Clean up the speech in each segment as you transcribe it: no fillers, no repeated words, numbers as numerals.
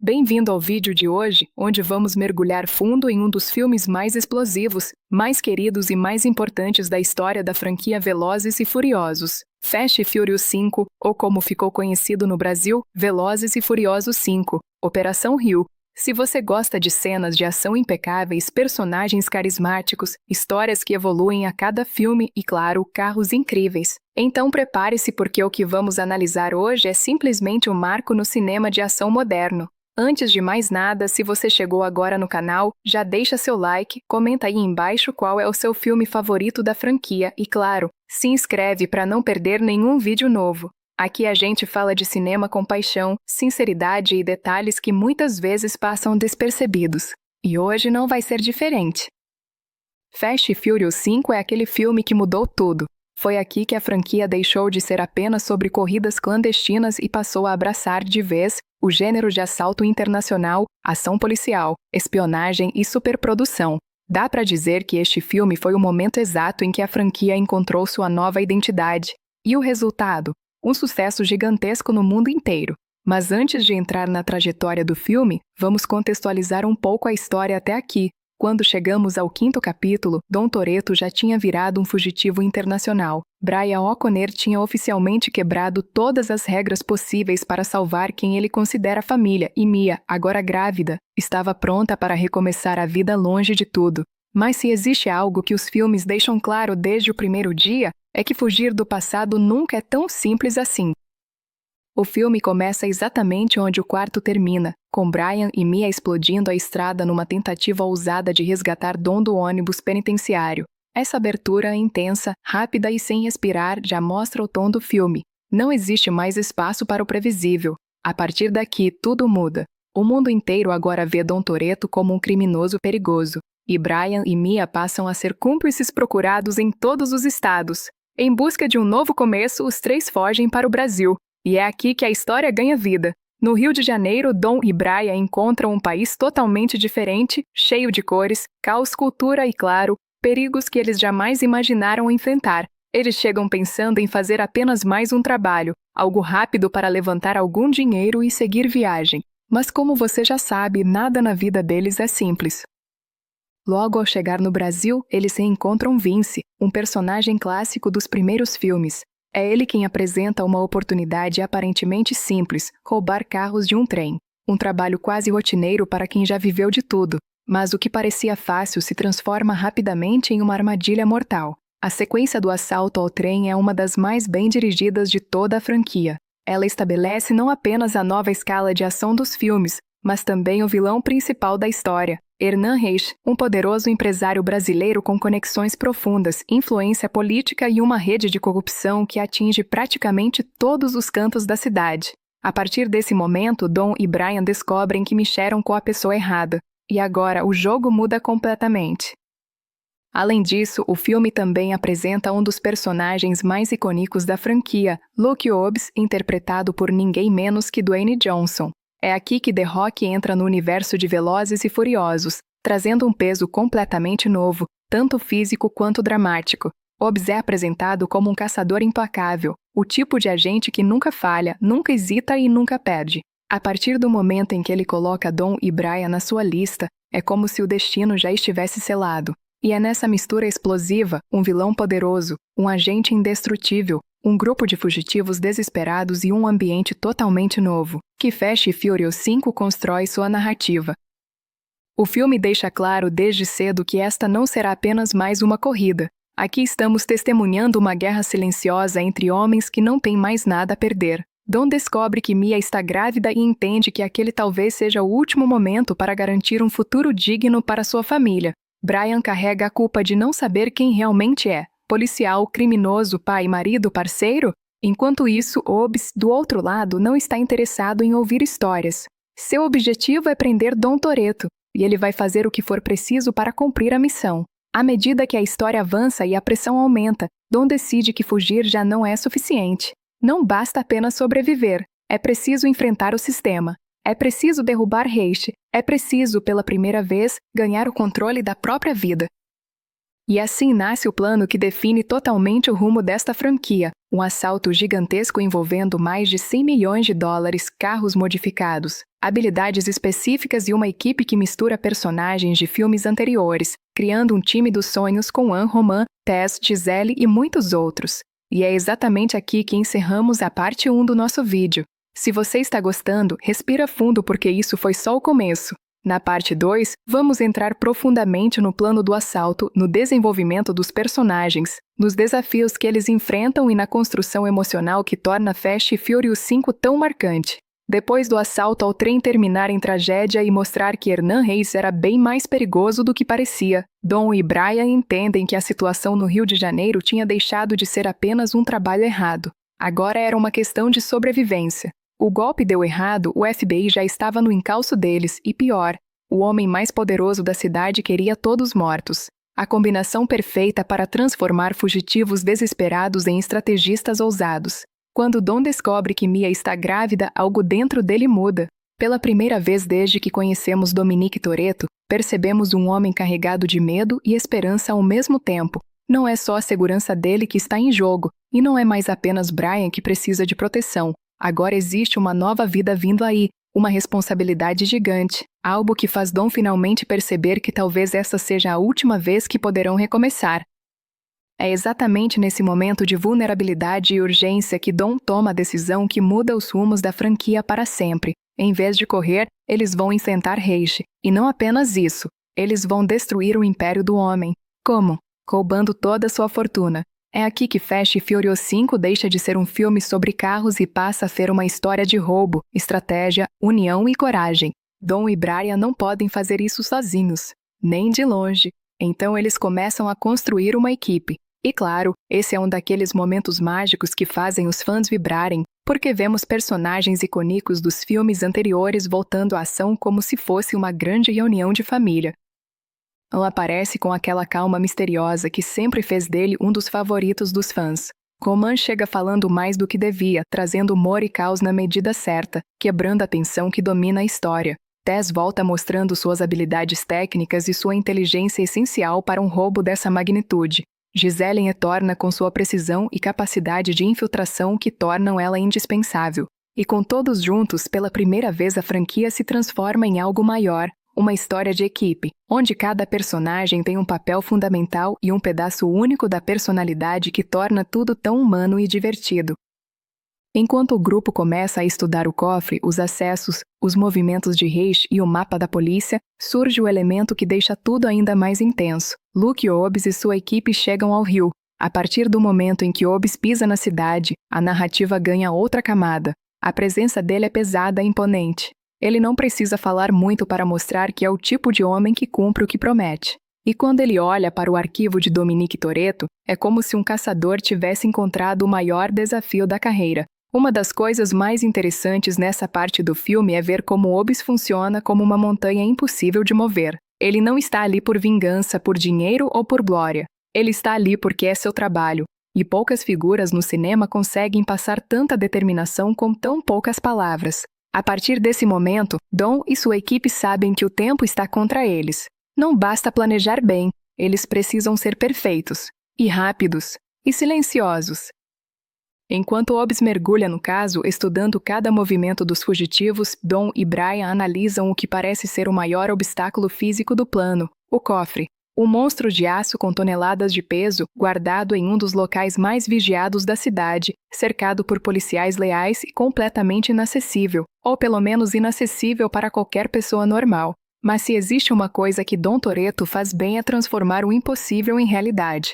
Bem-vindo ao vídeo de hoje, onde vamos mergulhar fundo em um dos filmes mais explosivos, mais queridos e mais importantes da história da franquia Velozes e Furiosos. Fast and Furious 5, ou como ficou conhecido no Brasil, Velozes e Furiosos 5, Operação Rio. Se você gosta de cenas de ação impecáveis, personagens carismáticos, histórias que evoluem a cada filme e, claro, carros incríveis, então prepare-se porque o que vamos analisar hoje é simplesmente um marco no cinema de ação moderno. Antes de mais nada, se você chegou agora no canal, já deixa seu like, comenta aí embaixo qual é o seu filme favorito da franquia e, claro, se inscreve para não perder nenhum vídeo novo. Aqui a gente fala de cinema com paixão, sinceridade e detalhes que muitas vezes passam despercebidos. E hoje não vai ser diferente. Fast and Furious 5 é aquele filme que mudou tudo. Foi aqui que a franquia deixou de ser apenas sobre corridas clandestinas e passou a abraçar de vez o gênero de assalto internacional, ação policial, espionagem e superprodução. Dá para dizer que este filme foi o momento exato em que a franquia encontrou sua nova identidade. E o resultado? Um sucesso gigantesco no mundo inteiro. Mas antes de entrar na trajetória do filme, vamos contextualizar um pouco a história até aqui. Quando chegamos ao 5º capítulo, Dom Toretto já tinha virado um fugitivo internacional. Brian O'Conner tinha oficialmente quebrado todas as regras possíveis para salvar quem ele considera família, e Mia, agora grávida, estava pronta para recomeçar a vida longe de tudo. Mas se existe algo que os filmes deixam claro desde o primeiro dia, é que fugir do passado nunca é tão simples assim. O filme começa exatamente onde o quarto termina, com Brian e Mia explodindo a estrada numa tentativa ousada de resgatar Dom do ônibus penitenciário. Essa abertura intensa, rápida e sem respirar já mostra o tom do filme. Não existe mais espaço para o previsível. A partir daqui, tudo muda. O mundo inteiro agora vê Dom Toretto como um criminoso perigoso, e Brian e Mia passam a ser cúmplices procurados em todos os estados. Em busca de um novo começo, os três fogem para o Brasil. E é aqui que a história ganha vida. No Rio de Janeiro, Dom e Brian encontram um país totalmente diferente, cheio de cores, caos, cultura e, claro, perigos que eles jamais imaginaram enfrentar. Eles chegam pensando em fazer apenas mais um trabalho, algo rápido para levantar algum dinheiro e seguir viagem. Mas como você já sabe, nada na vida deles é simples. Logo ao chegar no Brasil, eles reencontram Vince, um personagem clássico dos primeiros filmes. É ele quem apresenta uma oportunidade aparentemente simples, roubar carros de um trem. Um trabalho quase rotineiro para quem já viveu de tudo, mas o que parecia fácil se transforma rapidamente em uma armadilha mortal. A sequência do assalto ao trem é uma das mais bem dirigidas de toda a franquia. Ela estabelece não apenas a nova escala de ação dos filmes, mas também o vilão principal da história. Hernan Reis, um poderoso empresário brasileiro com conexões profundas, influência política e uma rede de corrupção que atinge praticamente todos os cantos da cidade. A partir desse momento, Dom e Brian descobrem que mexeram com a pessoa errada. E agora o jogo muda completamente. Além disso, o filme também apresenta um dos personagens mais icônicos da franquia, Luke Hobbs, interpretado por ninguém menos que Dwayne Johnson. É aqui que The Rock entra no universo de Velozes e Furiosos, trazendo um peso completamente novo, tanto físico quanto dramático. Hobbs é apresentado como um caçador implacável, o tipo de agente que nunca falha, nunca hesita e nunca perde. A partir do momento em que ele coloca Dom e Brian na sua lista, é como se o destino já estivesse selado. E é nessa mistura explosiva, um vilão poderoso, um agente indestrutível, um grupo de fugitivos desesperados e um ambiente totalmente novo, que Fast and Furious 5 constrói sua narrativa. O filme deixa claro desde cedo que esta não será apenas mais uma corrida. Aqui estamos testemunhando uma guerra silenciosa entre homens que não têm mais nada a perder. Dom descobre que Mia está grávida e entende que aquele talvez seja o último momento para garantir um futuro digno para sua família. Brian carrega a culpa de não saber quem realmente é. Policial, criminoso, pai, marido, parceiro? Enquanto isso, Hobbs, do outro lado, não está interessado em ouvir histórias. Seu objetivo é prender Dom Toretto, e ele vai fazer o que for preciso para cumprir a missão. À medida que a história avança e a pressão aumenta, Dom decide que fugir já não é suficiente. Não basta apenas sobreviver, é preciso enfrentar o sistema. É preciso derrubar Reis, é preciso, pela primeira vez, ganhar o controle da própria vida. E assim nasce o plano que define totalmente o rumo desta franquia, um assalto gigantesco envolvendo mais de 100 milhões de dólares, carros modificados, habilidades específicas e uma equipe que mistura personagens de filmes anteriores, criando um time dos sonhos com Anne Roman, Tess, Gisele e muitos outros. E é exatamente aqui que encerramos a parte 1 do nosso vídeo. Se você está gostando, respira fundo porque isso foi só o começo. Na parte 2, vamos entrar profundamente no plano do assalto, no desenvolvimento dos personagens, nos desafios que eles enfrentam e na construção emocional que torna Fast and Furious 5 tão marcante. Depois do assalto ao trem terminar em tragédia e mostrar que Hernan Reis era bem mais perigoso do que parecia, Dom e Brian entendem que a situação no Rio de Janeiro tinha deixado de ser apenas um trabalho errado. Agora era uma questão de sobrevivência. O golpe deu errado, o FBI já estava no encalço deles, e pior, o homem mais poderoso da cidade queria todos mortos. A combinação perfeita para transformar fugitivos desesperados em estrategistas ousados. Quando Dom descobre que Mia está grávida, algo dentro dele muda. Pela primeira vez desde que conhecemos Dominique Toretto, percebemos um homem carregado de medo e esperança ao mesmo tempo. Não é só a segurança dele que está em jogo, e não é mais apenas Brian que precisa de proteção. Agora existe uma nova vida vindo aí, uma responsabilidade gigante, algo que faz Dom finalmente perceber que talvez essa seja a última vez que poderão recomeçar. É exatamente nesse momento de vulnerabilidade e urgência que Dom toma a decisão que muda os rumos da franquia para sempre. Em vez de correr, eles vão enfrentar Reich. E não apenas isso, eles vão destruir o império do homem. Como? Roubando toda a sua fortuna. É aqui que Fast and Furious 5 deixa de ser um filme sobre carros e passa a ser uma história de roubo, estratégia, união e coragem. Dom e Brian não podem fazer isso sozinhos, nem de longe. Então eles começam a construir uma equipe. E claro, esse é um daqueles momentos mágicos que fazem os fãs vibrarem, porque vemos personagens icônicos dos filmes anteriores voltando à ação como se fosse uma grande reunião de família. Ela aparece com aquela calma misteriosa que sempre fez dele um dos favoritos dos fãs. Roman chega falando mais do que devia, trazendo humor e caos na medida certa, quebrando a tensão que domina a história. Tess volta mostrando suas habilidades técnicas e sua inteligência essencial para um roubo dessa magnitude. Gisele retorna com sua precisão e capacidade de infiltração que tornam ela indispensável. E com todos juntos, pela primeira vez a franquia se transforma em algo maior, uma história de equipe, onde cada personagem tem um papel fundamental e um pedaço único da personalidade que torna tudo tão humano e divertido. Enquanto o grupo começa a estudar o cofre, os acessos, os movimentos de Reich e o mapa da polícia, surge o elemento que deixa tudo ainda mais intenso. Luke Hobbs e sua equipe chegam ao Rio. A partir do momento em que Hobbs pisa na cidade, a narrativa ganha outra camada. A presença dele é pesada e imponente. Ele não precisa falar muito para mostrar que é o tipo de homem que cumpre o que promete. E quando ele olha para o arquivo de Dominique Toretto, é como se um caçador tivesse encontrado o maior desafio da carreira. Uma das coisas mais interessantes nessa parte do filme é ver como Hobbs funciona como uma montanha impossível de mover. Ele não está ali por vingança, por dinheiro ou por glória. Ele está ali porque é seu trabalho. E poucas figuras no cinema conseguem passar tanta determinação com tão poucas palavras. A partir desse momento, Dom e sua equipe sabem que o tempo está contra eles. Não basta planejar bem, eles precisam ser perfeitos, e rápidos, e silenciosos. Enquanto Hobbs mergulha no caso, estudando cada movimento dos fugitivos, Dom e Brian analisam o que parece ser o maior obstáculo físico do plano, o cofre. Um monstro de aço com toneladas de peso, guardado em um dos locais mais vigiados da cidade, cercado por policiais leais e completamente inacessível, ou pelo menos inacessível para qualquer pessoa normal. Mas se existe uma coisa que Dom Toretto faz bem é transformar o impossível em realidade.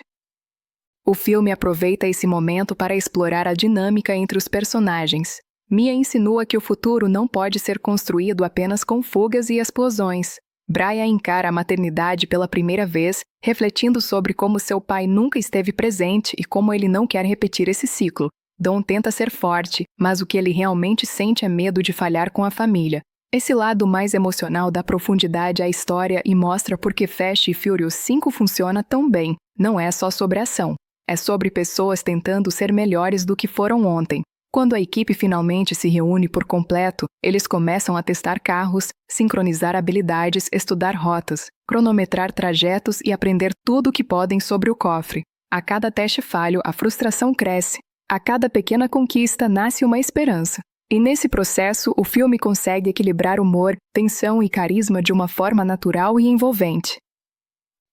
O filme aproveita esse momento para explorar a dinâmica entre os personagens. Mia insinua que o futuro não pode ser construído apenas com fugas e explosões. Brian encara a maternidade pela primeira vez, refletindo sobre como seu pai nunca esteve presente e como ele não quer repetir esse ciclo. Dom tenta ser forte, mas o que ele realmente sente é medo de falhar com a família. Esse lado mais emocional dá profundidade à história e mostra por que Fast and Furious 5 funciona tão bem. Não é só sobre ação. É sobre pessoas tentando ser melhores do que foram ontem. Quando a equipe finalmente se reúne por completo, eles começam a testar carros, sincronizar habilidades, estudar rotas, cronometrar trajetos e aprender tudo o que podem sobre o cofre. A cada teste falho, a frustração cresce. A cada pequena conquista nasce uma esperança. E nesse processo, o filme consegue equilibrar humor, tensão e carisma de uma forma natural e envolvente.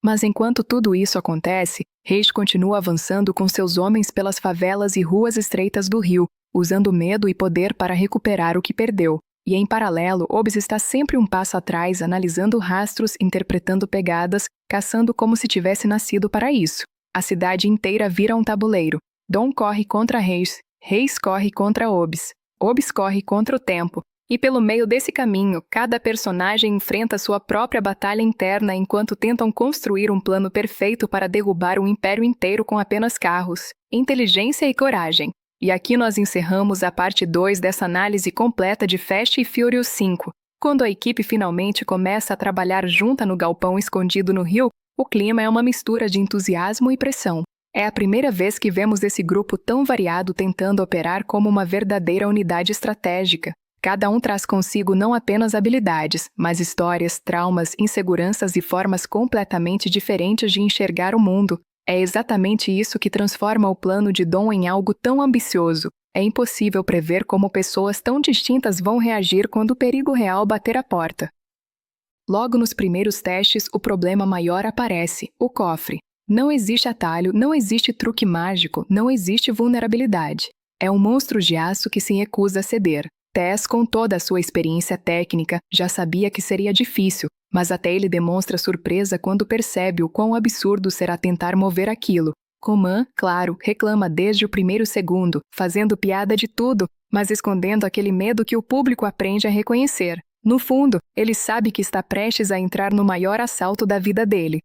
Mas enquanto tudo isso acontece, Hayes continua avançando com seus homens pelas favelas e ruas estreitas do Rio, usando medo e poder para recuperar o que perdeu. E em paralelo, Hobbs está sempre um passo atrás, analisando rastros, interpretando pegadas, caçando como se tivesse nascido para isso. A cidade inteira vira um tabuleiro. Dom corre contra Hayes, Hayes corre contra Hobbs, Hobbs corre contra o tempo. E pelo meio desse caminho, cada personagem enfrenta sua própria batalha interna enquanto tentam construir um plano perfeito para derrubar um império inteiro com apenas carros, inteligência e coragem. E aqui nós encerramos a parte 2 dessa análise completa de Fast and Furious 5. Quando a equipe finalmente começa a trabalhar junta no galpão escondido no rio, o clima é uma mistura de entusiasmo e pressão. É a primeira vez que vemos esse grupo tão variado tentando operar como uma verdadeira unidade estratégica. Cada um traz consigo não apenas habilidades, mas histórias, traumas, inseguranças e formas completamente diferentes de enxergar o mundo. É exatamente isso que transforma o plano de Dom em algo tão ambicioso. É impossível prever como pessoas tão distintas vão reagir quando o perigo real bater à porta. Logo nos primeiros testes, o problema maior aparece: o cofre. Não existe atalho, não existe truque mágico, não existe vulnerabilidade. É um monstro de aço que se recusa a ceder. Tess, com toda a sua experiência técnica, já sabia que seria difícil, mas até ele demonstra surpresa quando percebe o quão absurdo será tentar mover aquilo. Coman, claro, reclama desde o primeiro segundo, fazendo piada de tudo, mas escondendo aquele medo que o público aprende a reconhecer. No fundo, ele sabe que está prestes a entrar no maior assalto da vida dele.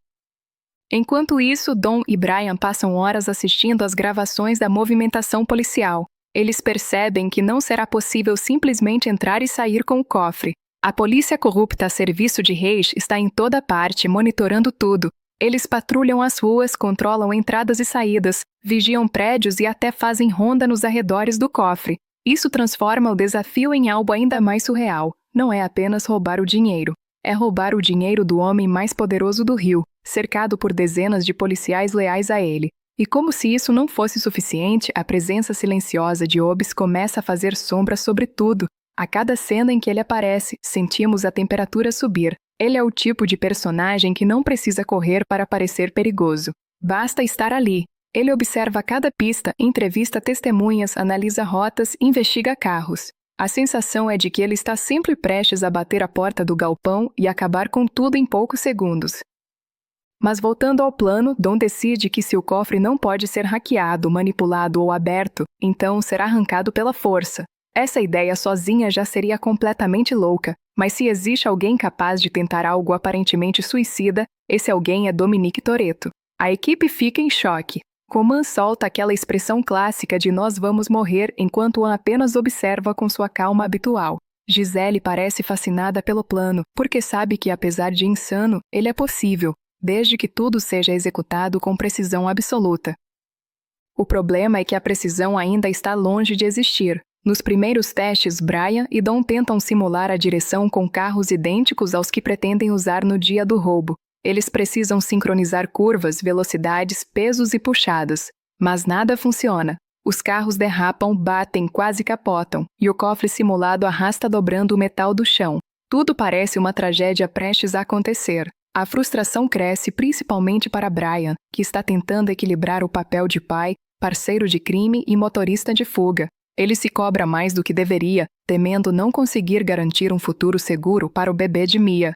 Enquanto isso, Dom e Brian passam horas assistindo às gravações da movimentação policial. Eles percebem que não será possível simplesmente entrar e sair com o cofre. A polícia corrupta a serviço de Hayes está em toda parte, monitorando tudo. Eles patrulham as ruas, controlam entradas e saídas, vigiam prédios e até fazem ronda nos arredores do cofre. Isso transforma o desafio em algo ainda mais surreal. Não é apenas roubar o dinheiro. É roubar o dinheiro do homem mais poderoso do Rio, cercado por dezenas de policiais leais a ele. E como se isso não fosse suficiente, a presença silenciosa de Hobbs começa a fazer sombra sobre tudo. A cada cena em que ele aparece, sentimos a temperatura subir. Ele é o tipo de personagem que não precisa correr para parecer perigoso. Basta estar ali. Ele observa cada pista, entrevista testemunhas, analisa rotas, investiga carros. A sensação é de que ele está sempre prestes a bater a porta do galpão e acabar com tudo em poucos segundos. Mas voltando ao plano, Dom decide que se o cofre não pode ser hackeado, manipulado ou aberto, então será arrancado pela força. Essa ideia sozinha já seria completamente louca, mas se existe alguém capaz de tentar algo aparentemente suicida, esse alguém é Dominic Toretto. A equipe fica em choque. Coman solta aquela expressão clássica de "nós vamos morrer" enquanto a apenas observa com sua calma habitual. Gisele parece fascinada pelo plano, porque sabe que apesar de insano, ele é possível, desde que tudo seja executado com precisão absoluta. O problema é que a precisão ainda está longe de existir. Nos primeiros testes, Brian e Dom tentam simular a direção com carros idênticos aos que pretendem usar no dia do roubo. Eles precisam sincronizar curvas, velocidades, pesos e puxadas. Mas nada funciona. Os carros derrapam, batem, quase capotam, e o cofre simulado arrasta dobrando o metal do chão. Tudo parece uma tragédia prestes a acontecer. A frustração cresce principalmente para Brian, que está tentando equilibrar o papel de pai, parceiro de crime e motorista de fuga. Ele se cobra mais do que deveria, temendo não conseguir garantir um futuro seguro para o bebê de Mia.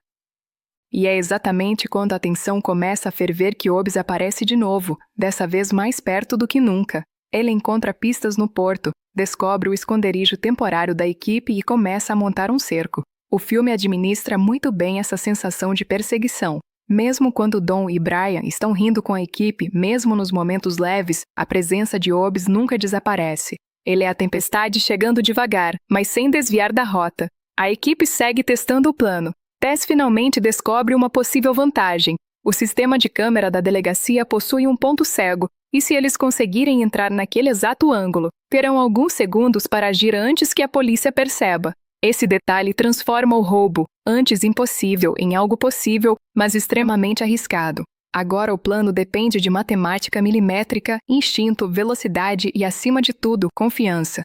E é exatamente quando a tensão começa a ferver que Hobbs aparece de novo, dessa vez mais perto do que nunca. Ele encontra pistas no porto, descobre o esconderijo temporário da equipe e começa a montar um cerco. O filme administra muito bem essa sensação de perseguição. Mesmo quando Dom e Brian estão rindo com a equipe, mesmo nos momentos leves, a presença de Hobbs nunca desaparece. Ele é a tempestade chegando devagar, mas sem desviar da rota. A equipe segue testando o plano. Tess finalmente descobre uma possível vantagem. O sistema de câmera da delegacia possui um ponto cego, e se eles conseguirem entrar naquele exato ângulo, terão alguns segundos para agir antes que a polícia perceba. Esse detalhe transforma o roubo, antes impossível, em algo possível, mas extremamente arriscado. Agora o plano depende de matemática milimétrica, instinto, velocidade e, acima de tudo, confiança.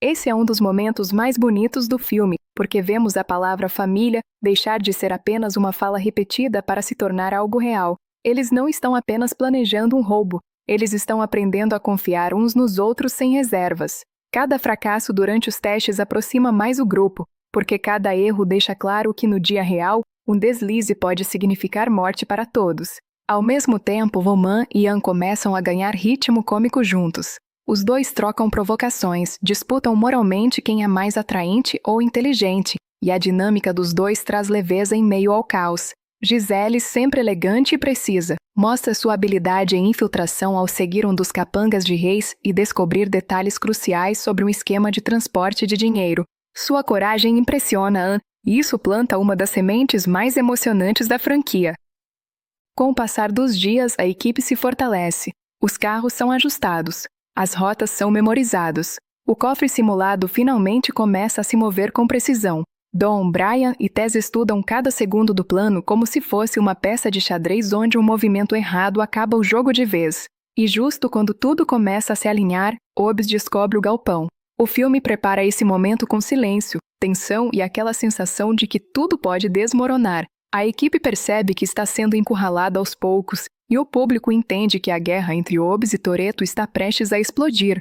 Esse é um dos momentos mais bonitos do filme, porque vemos a palavra família deixar de ser apenas uma fala repetida para se tornar algo real. Eles não estão apenas planejando um roubo, eles estão aprendendo a confiar uns nos outros sem reservas. Cada fracasso durante os testes aproxima mais o grupo, porque cada erro deixa claro que no dia real, um deslize pode significar morte para todos. Ao mesmo tempo, Roman e Ian começam a ganhar ritmo cômico juntos. Os dois trocam provocações, disputam moralmente quem é mais atraente ou inteligente, e a dinâmica dos dois traz leveza em meio ao caos. Gisele, sempre elegante e precisa, mostra sua habilidade em infiltração ao seguir um dos capangas de Reis e descobrir detalhes cruciais sobre um esquema de transporte de dinheiro. Sua coragem impressiona Anne, e isso planta uma das sementes mais emocionantes da franquia. Com o passar dos dias, a equipe se fortalece. Os carros são ajustados. As rotas são memorizadas. O cofre simulado finalmente começa a se mover com precisão. Dom, Brian e Tess estudam cada segundo do plano como se fosse uma peça de xadrez onde um movimento errado acaba o jogo de vez. E justo quando tudo começa a se alinhar, Hobbs descobre o galpão. O filme prepara esse momento com silêncio, tensão e aquela sensação de que tudo pode desmoronar. A equipe percebe que está sendo encurralada aos poucos, e o público entende que a guerra entre Hobbs e Toretto está prestes a explodir.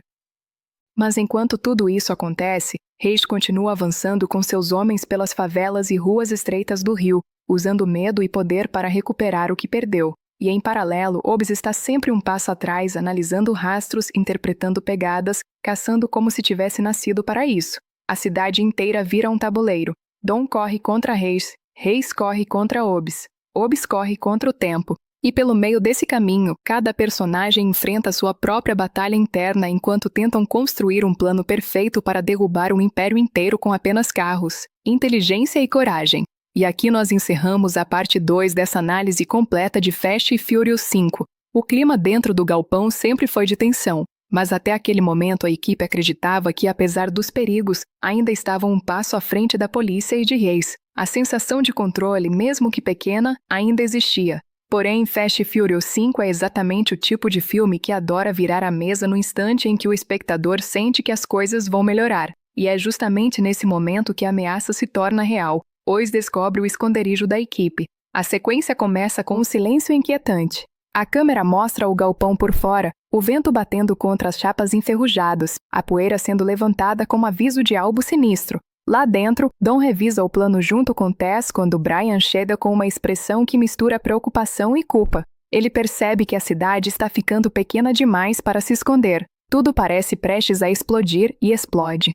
Mas enquanto tudo isso acontece, Reis continua avançando com seus homens pelas favelas e ruas estreitas do Rio, usando medo e poder para recuperar o que perdeu. E em paralelo, Hobbs está sempre um passo atrás, analisando rastros, interpretando pegadas, caçando como se tivesse nascido para isso. A cidade inteira vira um tabuleiro. Dom corre contra Reis, Reis corre contra Hobbs, Hobbs corre contra o tempo. E pelo meio desse caminho, cada personagem enfrenta sua própria batalha interna enquanto tentam construir um plano perfeito para derrubar um império inteiro com apenas carros, inteligência e coragem. E aqui nós encerramos a parte 2 dessa análise completa de Fast and Furious 5. O clima dentro do galpão sempre foi de tensão, mas até aquele momento a equipe acreditava que, apesar dos perigos, ainda estavam um passo à frente da polícia e de Reis. A sensação de controle, mesmo que pequena, ainda existia. Porém, Fast and Furious 5 é exatamente o tipo de filme que adora virar a mesa no instante em que o espectador sente que as coisas vão melhorar. E é justamente nesse momento que a ameaça se torna real. Oz descobre o esconderijo da equipe. A sequência começa com um silêncio inquietante. A câmera mostra o galpão por fora, o vento batendo contra as chapas enferrujadas, a poeira sendo levantada como aviso de algo sinistro. Lá dentro, Dom revisa o plano junto com Tess quando Brian chega com uma expressão que mistura preocupação e culpa. Ele percebe que a cidade está ficando pequena demais para se esconder. Tudo parece prestes a explodir e explode.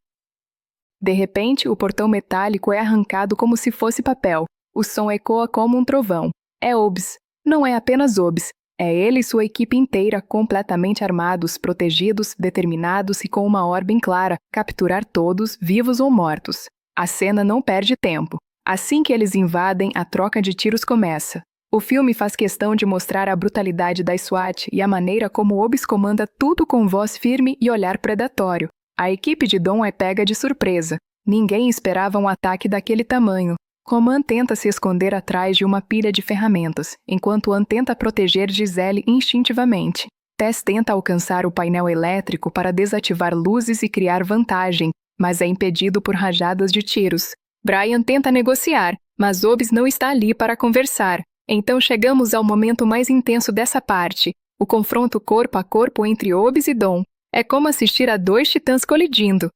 De repente, o portão metálico é arrancado como se fosse papel. O som ecoa como um trovão. É Hobbs. Não é apenas Hobbs. É ele e sua equipe inteira completamente armados, protegidos, determinados e com uma ordem clara, capturar todos, vivos ou mortos. A cena não perde tempo. Assim que eles invadem, a troca de tiros começa. O filme faz questão de mostrar a brutalidade da SWAT e a maneira como Hobbs comanda tudo com voz firme e olhar predatório. A equipe de Dom é pega de surpresa. Ninguém esperava um ataque daquele tamanho. Roman tenta se esconder atrás de uma pilha de ferramentas, enquanto Anne tenta proteger Gisele instintivamente. Tess tenta alcançar o painel elétrico para desativar luzes e criar vantagem, mas é impedido por rajadas de tiros. Brian tenta negociar, mas Hobbs não está ali para conversar. Então chegamos ao momento mais intenso dessa parte, o confronto corpo a corpo entre Hobbs e Dom. É como assistir a dois titãs colidindo.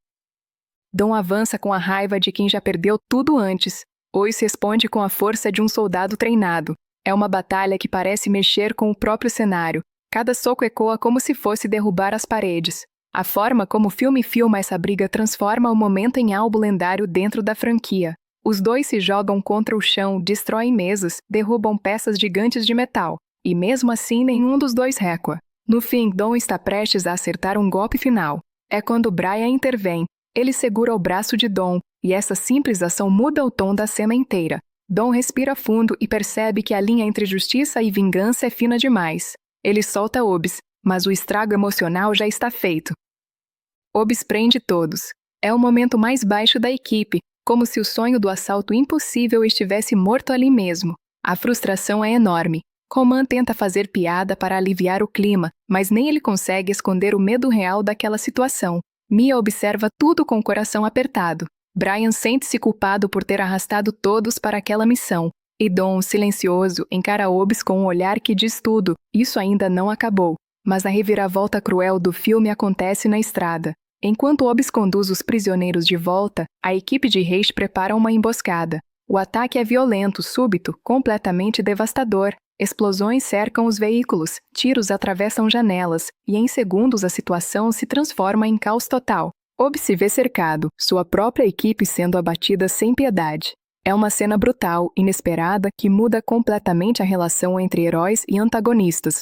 Dom avança com a raiva de quem já perdeu tudo antes. Oz responde com a força de um soldado treinado. É uma batalha que parece mexer com o próprio cenário. Cada soco ecoa como se fosse derrubar as paredes. A forma como o filme filma essa briga transforma o momento em algo lendário dentro da franquia. Os dois se jogam contra o chão, destroem mesas, derrubam peças gigantes de metal. E mesmo assim nenhum dos dois recua. No fim, Dom está prestes a acertar um golpe final. É quando Brian intervém. Ele segura o braço de Dom, e essa simples ação muda o tom da cena inteira. Dom respira fundo e percebe que a linha entre justiça e vingança é fina demais. Ele solta Hobbs, mas o estrago emocional já está feito. Hobbs prende todos. É o momento mais baixo da equipe, como se o sonho do assalto impossível estivesse morto ali mesmo. A frustração é enorme. Roman tenta fazer piada para aliviar o clima, mas nem ele consegue esconder o medo real daquela situação. Mia observa tudo com o coração apertado. Brian sente-se culpado por ter arrastado todos para aquela missão. E Dom, silencioso, encara Hobbes com um olhar que diz tudo. Isso ainda não acabou. Mas a reviravolta cruel do filme acontece na estrada. Enquanto Hobbes conduz os prisioneiros de volta, a equipe de Reis prepara uma emboscada. O ataque é violento, súbito, completamente devastador. Explosões cercam os veículos, tiros atravessam janelas, e em segundos a situação se transforma em caos total. Hobbes se vê cercado, sua própria equipe sendo abatida sem piedade. É uma cena brutal, inesperada, que muda completamente a relação entre heróis e antagonistas.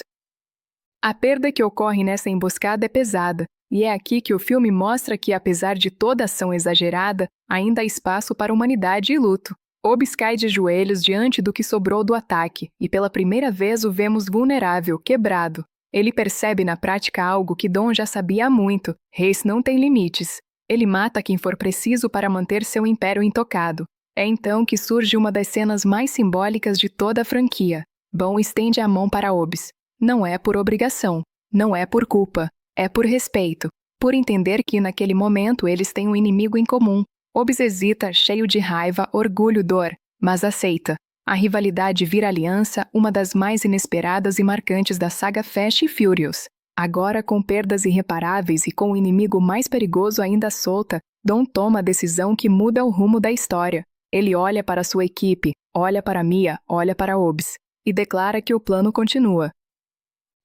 A perda que ocorre nessa emboscada é pesada, e é aqui que o filme mostra que, apesar de toda ação exagerada, ainda há espaço para humanidade e luto. Hobbes cai de joelhos diante do que sobrou do ataque, e pela primeira vez o vemos vulnerável, quebrado. Ele percebe na prática algo que Dom já sabia há muito: Reis não tem limites. Ele mata quem for preciso para manter seu império intocado. É então que surge uma das cenas mais simbólicas de toda a franquia. Dom estende a mão para Hobbes. Não é por obrigação, não é por culpa, é por respeito, por entender que naquele momento eles têm um inimigo em comum. Hobbes hesita, cheio de raiva, orgulho, dor, mas aceita. A rivalidade vira aliança, uma das mais inesperadas e marcantes da saga Fast and Furious. Agora, com perdas irreparáveis e com o inimigo mais perigoso ainda solta, Dom toma a decisão que muda o rumo da história. Ele olha para sua equipe, olha para Mia, olha para Hobbes, e declara que o plano continua.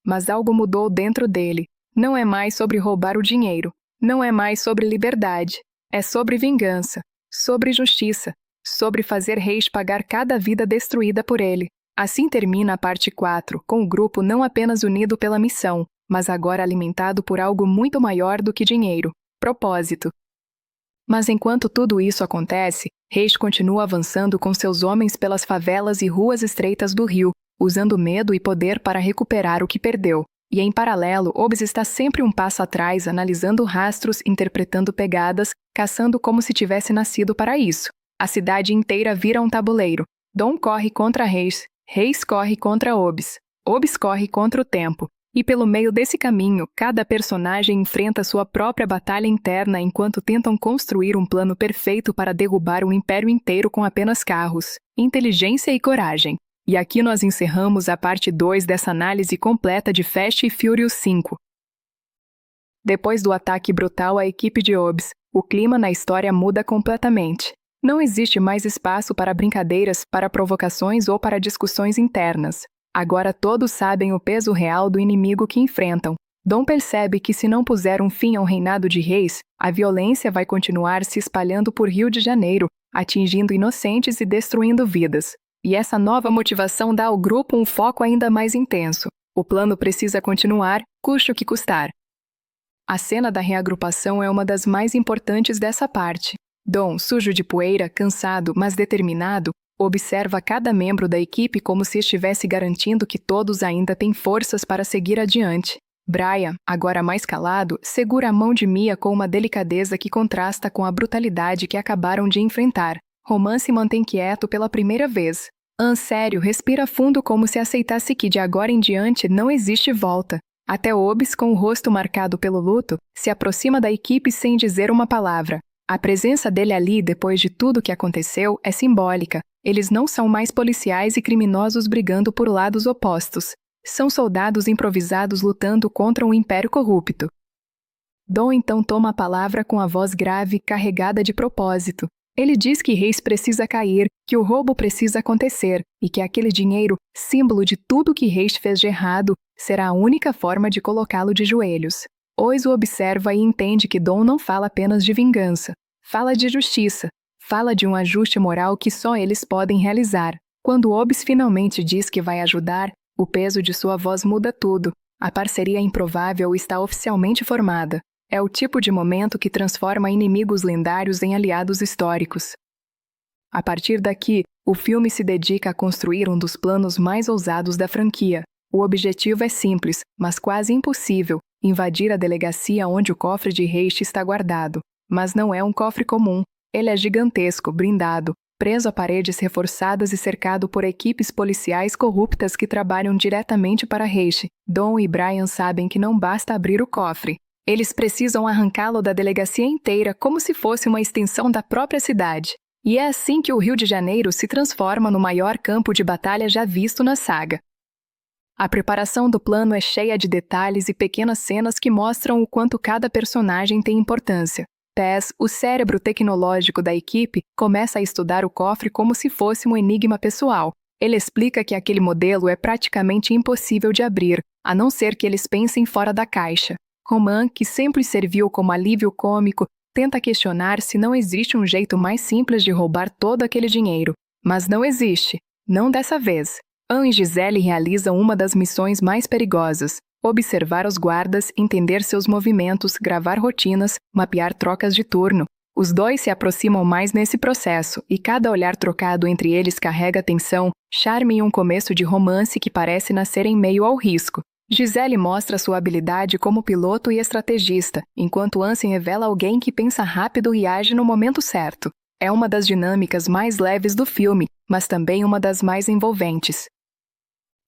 Mas algo mudou dentro dele. Não é mais sobre roubar o dinheiro. Não é mais sobre liberdade. É sobre vingança, sobre justiça, sobre fazer Reis pagar cada vida destruída por ele. Assim termina a parte 4, com o grupo não apenas unido pela missão, mas agora alimentado por algo muito maior do que dinheiro: propósito. Mas enquanto tudo isso acontece, Reis continua avançando com seus homens pelas favelas e ruas estreitas do Rio, usando medo e poder para recuperar o que perdeu. E em paralelo, Hobbes está sempre um passo atrás, analisando rastros, interpretando pegadas, caçando como se tivesse nascido para isso. A cidade inteira vira um tabuleiro. Dom corre contra Reis, Reis corre contra Hobbes, Hobbes corre contra o tempo. E pelo meio desse caminho, cada personagem enfrenta sua própria batalha interna enquanto tentam construir um plano perfeito para derrubar um império inteiro com apenas carros, inteligência e coragem. E aqui nós encerramos a parte 2 dessa análise completa de Fast and Furious 5. Depois do ataque brutal à equipe de Hobbes, o clima na história muda completamente. Não existe mais espaço para brincadeiras, para provocações ou para discussões internas. Agora todos sabem o peso real do inimigo que enfrentam. Dom percebe que se não puser um fim ao reinado de Reis, a violência vai continuar se espalhando por Rio de Janeiro, atingindo inocentes e destruindo vidas. E essa nova motivação dá ao grupo um foco ainda mais intenso. O plano precisa continuar, custe o que custar. A cena da reagrupação é uma das mais importantes dessa parte. Dom, sujo de poeira, cansado, mas determinado, observa cada membro da equipe como se estivesse garantindo que todos ainda têm forças para seguir adiante. Brian, agora mais calado, segura a mão de Mia com uma delicadeza que contrasta com a brutalidade que acabaram de enfrentar. Roman se mantém quieto pela primeira vez. Sério, respira fundo como se aceitasse que de agora em diante não existe volta. Até Hobbes, com o rosto marcado pelo luto, se aproxima da equipe sem dizer uma palavra. A presença dele ali, depois de tudo que aconteceu, é simbólica. Eles não são mais policiais e criminosos brigando por lados opostos. São soldados improvisados lutando contra um império corrupto. Dom então toma a palavra com a voz grave, carregada de propósito. Ele diz que Reis precisa cair, que o roubo precisa acontecer e que aquele dinheiro, símbolo de tudo que Reis fez de errado, será a única forma de colocá-lo de joelhos. Hobbes o observa e entende que Dom não fala apenas de vingança. Fala de justiça. Fala de um ajuste moral que só eles podem realizar. Quando Hobbes finalmente diz que vai ajudar, o peso de sua voz muda tudo. A parceria improvável está oficialmente formada. É o tipo de momento que transforma inimigos lendários em aliados históricos. A partir daqui, o filme se dedica a construir um dos planos mais ousados da franquia. O objetivo é simples, mas quase impossível: invadir a delegacia onde o cofre de Reis está guardado. Mas não é um cofre comum. Ele é gigantesco, blindado, preso a paredes reforçadas e cercado por equipes policiais corruptas que trabalham diretamente para Reis. Dom e Brian sabem que não basta abrir o cofre. Eles precisam arrancá-lo da delegacia inteira como se fosse uma extensão da própria cidade. E é assim que o Rio de Janeiro se transforma no maior campo de batalha já visto na saga. A preparação do plano é cheia de detalhes e pequenas cenas que mostram o quanto cada personagem tem importância. Tess, o cérebro tecnológico da equipe, começa a estudar o cofre como se fosse um enigma pessoal. Ele explica que aquele modelo é praticamente impossível de abrir, a não ser que eles pensem fora da caixa. Roman, que sempre serviu como alívio cômico, tenta questionar se não existe um jeito mais simples de roubar todo aquele dinheiro. Mas não existe. Não dessa vez. Anne e Gisele realizam uma das missões mais perigosas: observar os guardas, entender seus movimentos, gravar rotinas, mapear trocas de turno. Os dois se aproximam mais nesse processo, e cada olhar trocado entre eles carrega tensão, charme e um começo de romance que parece nascer em meio ao risco. Gisele mostra sua habilidade como piloto e estrategista, enquanto Ansem revela alguém que pensa rápido e age no momento certo. É uma das dinâmicas mais leves do filme, mas também uma das mais envolventes.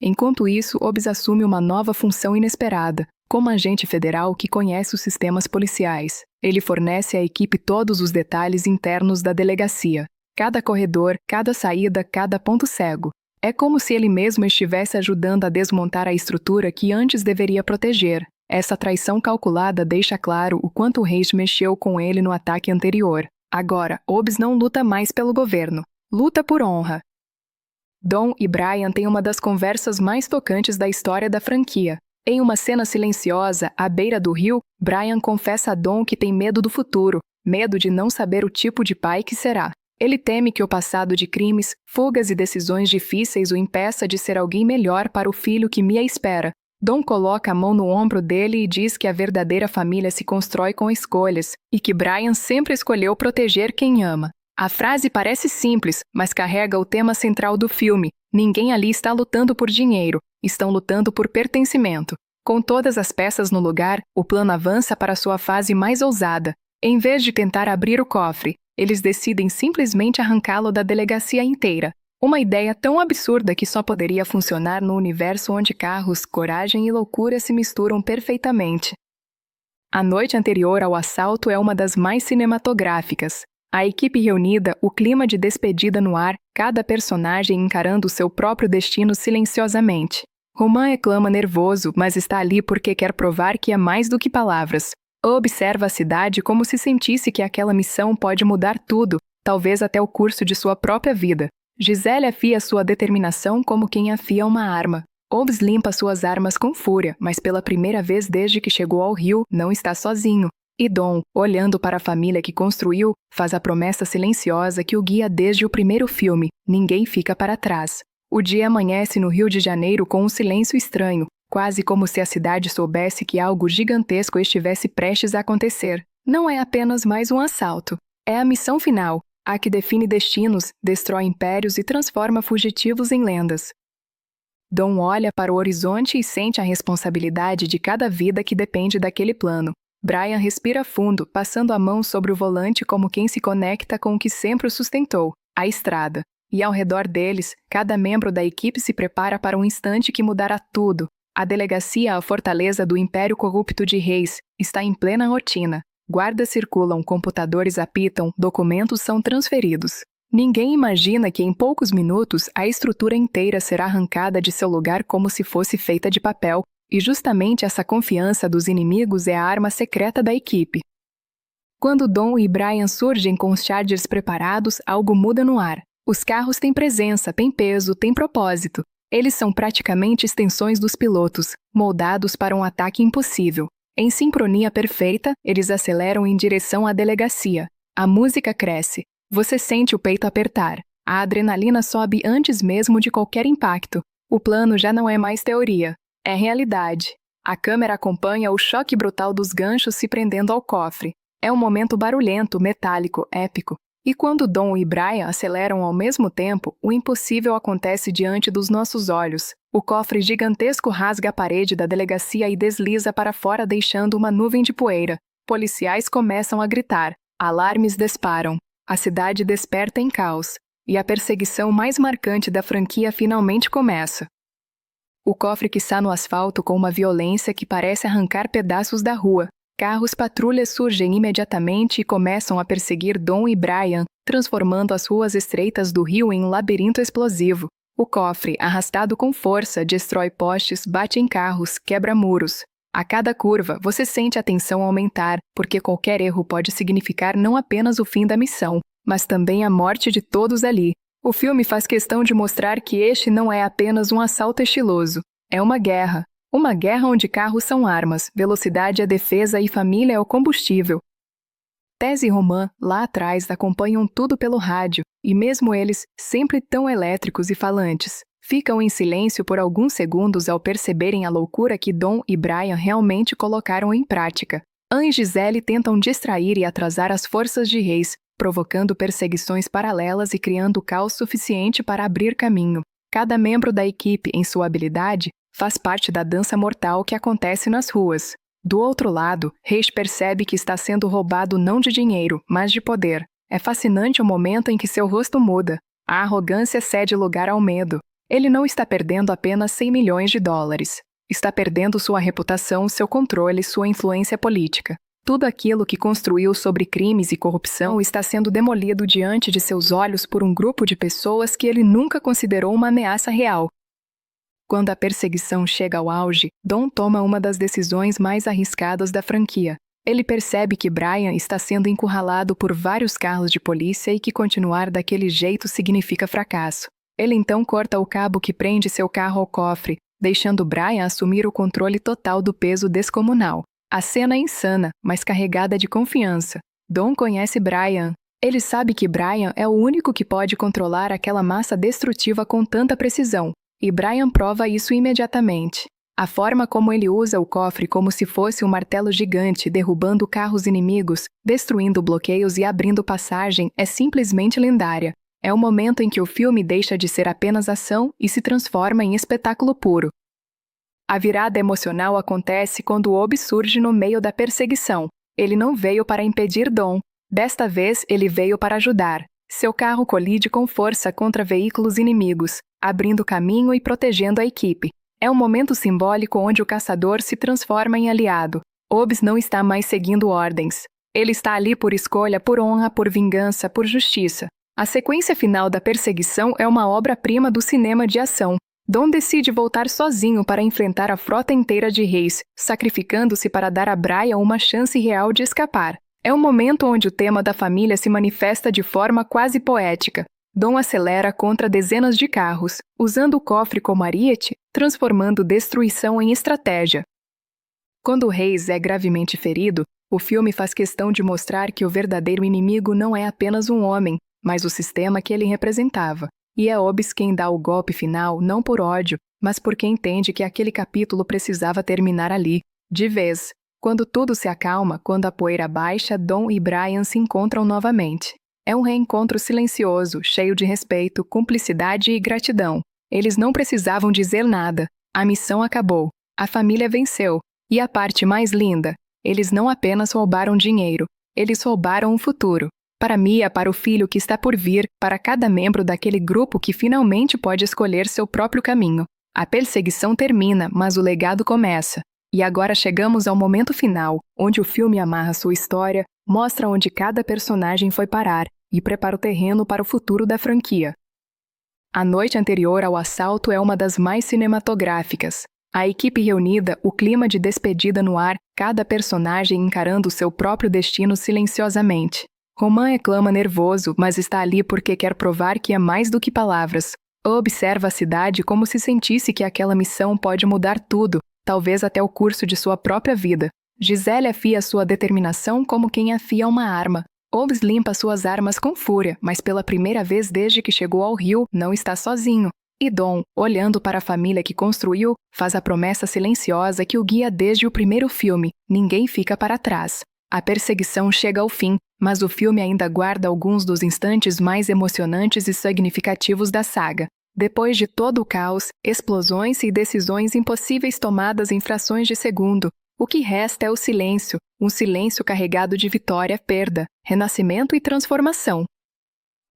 Enquanto isso, Hobbs assume uma nova função inesperada. Como agente federal que conhece os sistemas policiais, ele fornece à equipe todos os detalhes internos da delegacia. Cada corredor, cada saída, cada ponto cego. É como se ele mesmo estivesse ajudando a desmontar a estrutura que antes deveria proteger. Essa traição calculada deixa claro o quanto o Reis mexeu com ele no ataque anterior. Agora, Hobbs não luta mais pelo governo. Luta por honra. Dom e Brian têm uma das conversas mais tocantes da história da franquia. Em uma cena silenciosa, à beira do rio, Brian confessa a Dom que tem medo do futuro, medo de não saber o tipo de pai que será. Ele teme que o passado de crimes, fugas e decisões difíceis o impeça de ser alguém melhor para o filho que Mia espera. Dom coloca a mão no ombro dele e diz que a verdadeira família se constrói com escolhas, e que Brian sempre escolheu proteger quem ama. A frase parece simples, mas carrega o tema central do filme. Ninguém ali está lutando por dinheiro, estão lutando por pertencimento. Com todas as peças no lugar, o plano avança para sua fase mais ousada. Em vez de tentar abrir o cofre, eles decidem simplesmente arrancá-lo da delegacia inteira. Uma ideia tão absurda que só poderia funcionar no universo onde carros, coragem e loucura se misturam perfeitamente. A noite anterior ao assalto é uma das mais cinematográficas. A equipe reunida, o clima de despedida no ar, cada personagem encarando seu próprio destino silenciosamente. Roman reclama nervoso, mas está ali porque quer provar que é mais do que palavras. Observa a cidade como se sentisse que aquela missão pode mudar tudo, talvez até o curso de sua própria vida. Gisele afia sua determinação como quem afia uma arma. Hobbs limpa suas armas com fúria, mas pela primeira vez desde que chegou ao Rio, não está sozinho. E Dom, olhando para a família que construiu, faz a promessa silenciosa que o guia desde o primeiro filme: ninguém fica para trás. O dia amanhece no Rio de Janeiro com um silêncio estranho, quase como se a cidade soubesse que algo gigantesco estivesse prestes a acontecer. Não é apenas mais um assalto. É a missão final, a que define destinos, destrói impérios e transforma fugitivos em lendas. Dom olha para o horizonte e sente a responsabilidade de cada vida que depende daquele plano. Brian respira fundo, passando a mão sobre o volante como quem se conecta com o que sempre o sustentou, a estrada. E ao redor deles, cada membro da equipe se prepara para um instante que mudará tudo. A delegacia, a fortaleza do Império Corrupto de Reis, está em plena rotina. Guardas circulam, computadores apitam, documentos são transferidos. Ninguém imagina que em poucos minutos a estrutura inteira será arrancada de seu lugar como se fosse feita de papel, e justamente essa confiança dos inimigos é a arma secreta da equipe. Quando Dom e Brian surgem com os Chargers preparados, algo muda no ar. Os carros têm presença, têm peso, têm propósito. Eles são praticamente extensões dos pilotos, moldados para um ataque impossível. Em sincronia perfeita, eles aceleram em direção à delegacia. A música cresce. Você sente o peito apertar. A adrenalina sobe antes mesmo de qualquer impacto. O plano já não é mais teoria. É realidade. A câmera acompanha o choque brutal dos ganchos se prendendo ao cofre. É um momento barulhento, metálico, épico. E quando Dom e Brian aceleram ao mesmo tempo, o impossível acontece diante dos nossos olhos. O cofre gigantesco rasga a parede da delegacia e desliza para fora, deixando uma nuvem de poeira. Policiais começam a gritar. Alarmes disparam. A cidade desperta em caos. E a perseguição mais marcante da franquia finalmente começa. O cofre que está no asfalto com uma violência que parece arrancar pedaços da rua. Carros patrulhas surgem imediatamente e começam a perseguir Dom e Brian, transformando as ruas estreitas do rio em um labirinto explosivo. O cofre, arrastado com força, destrói postes, bate em carros, quebra muros. A cada curva, você sente a tensão aumentar, porque qualquer erro pode significar não apenas o fim da missão, mas também a morte de todos ali. O filme faz questão de mostrar que este não é apenas um assalto estiloso. É uma guerra. Uma guerra onde carros são armas, velocidade é defesa e família é o combustível. Tess e Roman, lá atrás, acompanham tudo pelo rádio, e mesmo eles, sempre tão elétricos e falantes, ficam em silêncio por alguns segundos ao perceberem a loucura que Dom e Brian realmente colocaram em prática. Anne e Giselle tentam distrair e atrasar as forças de Reis, provocando perseguições paralelas e criando caos suficiente para abrir caminho. Cada membro da equipe, em sua habilidade, faz parte da dança mortal que acontece nas ruas. Do outro lado, Reis percebe que está sendo roubado não de dinheiro, mas de poder. É fascinante o momento em que seu rosto muda. A arrogância cede lugar ao medo. Ele não está perdendo apenas 100 milhões de dólares. Está perdendo sua reputação, seu controle, sua influência política. Tudo aquilo que construiu sobre crimes e corrupção está sendo demolido diante de seus olhos por um grupo de pessoas que ele nunca considerou uma ameaça real. Quando a perseguição chega ao auge, Dom toma uma das decisões mais arriscadas da franquia. Ele percebe que Brian está sendo encurralado por vários carros de polícia e que continuar daquele jeito significa fracasso. Ele então corta o cabo que prende seu carro ao cofre, deixando Brian assumir o controle total do peso descomunal. A cena é insana, mas carregada de confiança. Dom conhece Brian. Ele sabe que Brian é o único que pode controlar aquela massa destrutiva com tanta precisão, e Brian prova isso imediatamente. A forma como ele usa o cofre como se fosse um martelo gigante, derrubando carros inimigos, destruindo bloqueios e abrindo passagem, é simplesmente lendária. É o momento em que o filme deixa de ser apenas ação e se transforma em espetáculo puro. A virada emocional acontece quando Obi surge no meio da perseguição. Ele não veio para impedir Dom. Desta vez, ele veio para ajudar. Seu carro colide com força contra veículos inimigos, abrindo caminho e protegendo a equipe. É um momento simbólico onde o caçador se transforma em aliado. Obi não está mais seguindo ordens. Ele está ali por escolha, por honra, por vingança, por justiça. A sequência final da perseguição é uma obra-prima do cinema de ação. Dom decide voltar sozinho para enfrentar a frota inteira de Reis, sacrificando-se para dar a Brian uma chance real de escapar. É um momento onde o tema da família se manifesta de forma quase poética. Dom acelera contra dezenas de carros, usando o cofre como ariete, transformando destruição em estratégia. Quando Reis é gravemente ferido, o filme faz questão de mostrar que o verdadeiro inimigo não é apenas um homem, mas o sistema que ele representava. E é Obi quem dá o golpe final, não por ódio, mas porque entende que aquele capítulo precisava terminar ali, de vez. Quando tudo se acalma, quando a poeira baixa, Dom e Brian se encontram novamente. É um reencontro silencioso, cheio de respeito, cumplicidade e gratidão. Eles não precisavam dizer nada. A missão acabou. A família venceu. E a parte mais linda, eles não apenas roubaram dinheiro, eles roubaram um futuro. Para Mia, para o filho que está por vir, para cada membro daquele grupo que finalmente pode escolher seu próprio caminho. A perseguição termina, mas o legado começa. E agora chegamos ao momento final, onde o filme amarra sua história, mostra onde cada personagem foi parar e prepara o terreno para o futuro da franquia. A noite anterior ao assalto é uma das mais cinematográficas. A equipe reunida, o clima de despedida no ar, cada personagem encarando seu próprio destino silenciosamente. Roman reclama nervoso, mas está ali porque quer provar que é mais do que palavras. Observa a cidade como se sentisse que aquela missão pode mudar tudo, talvez até o curso de sua própria vida. Giselle afia sua determinação como quem afia uma arma. Obi limpa suas armas com fúria, mas pela primeira vez desde que chegou ao rio, não está sozinho. E Dom, olhando para a família que construiu, faz a promessa silenciosa que o guia desde o primeiro filme: ninguém fica para trás. A perseguição chega ao fim, mas o filme ainda guarda alguns dos instantes mais emocionantes e significativos da saga. Depois de todo o caos, explosões e decisões impossíveis tomadas em frações de segundo, o que resta é o silêncio, um silêncio carregado de vitória, perda, renascimento e transformação.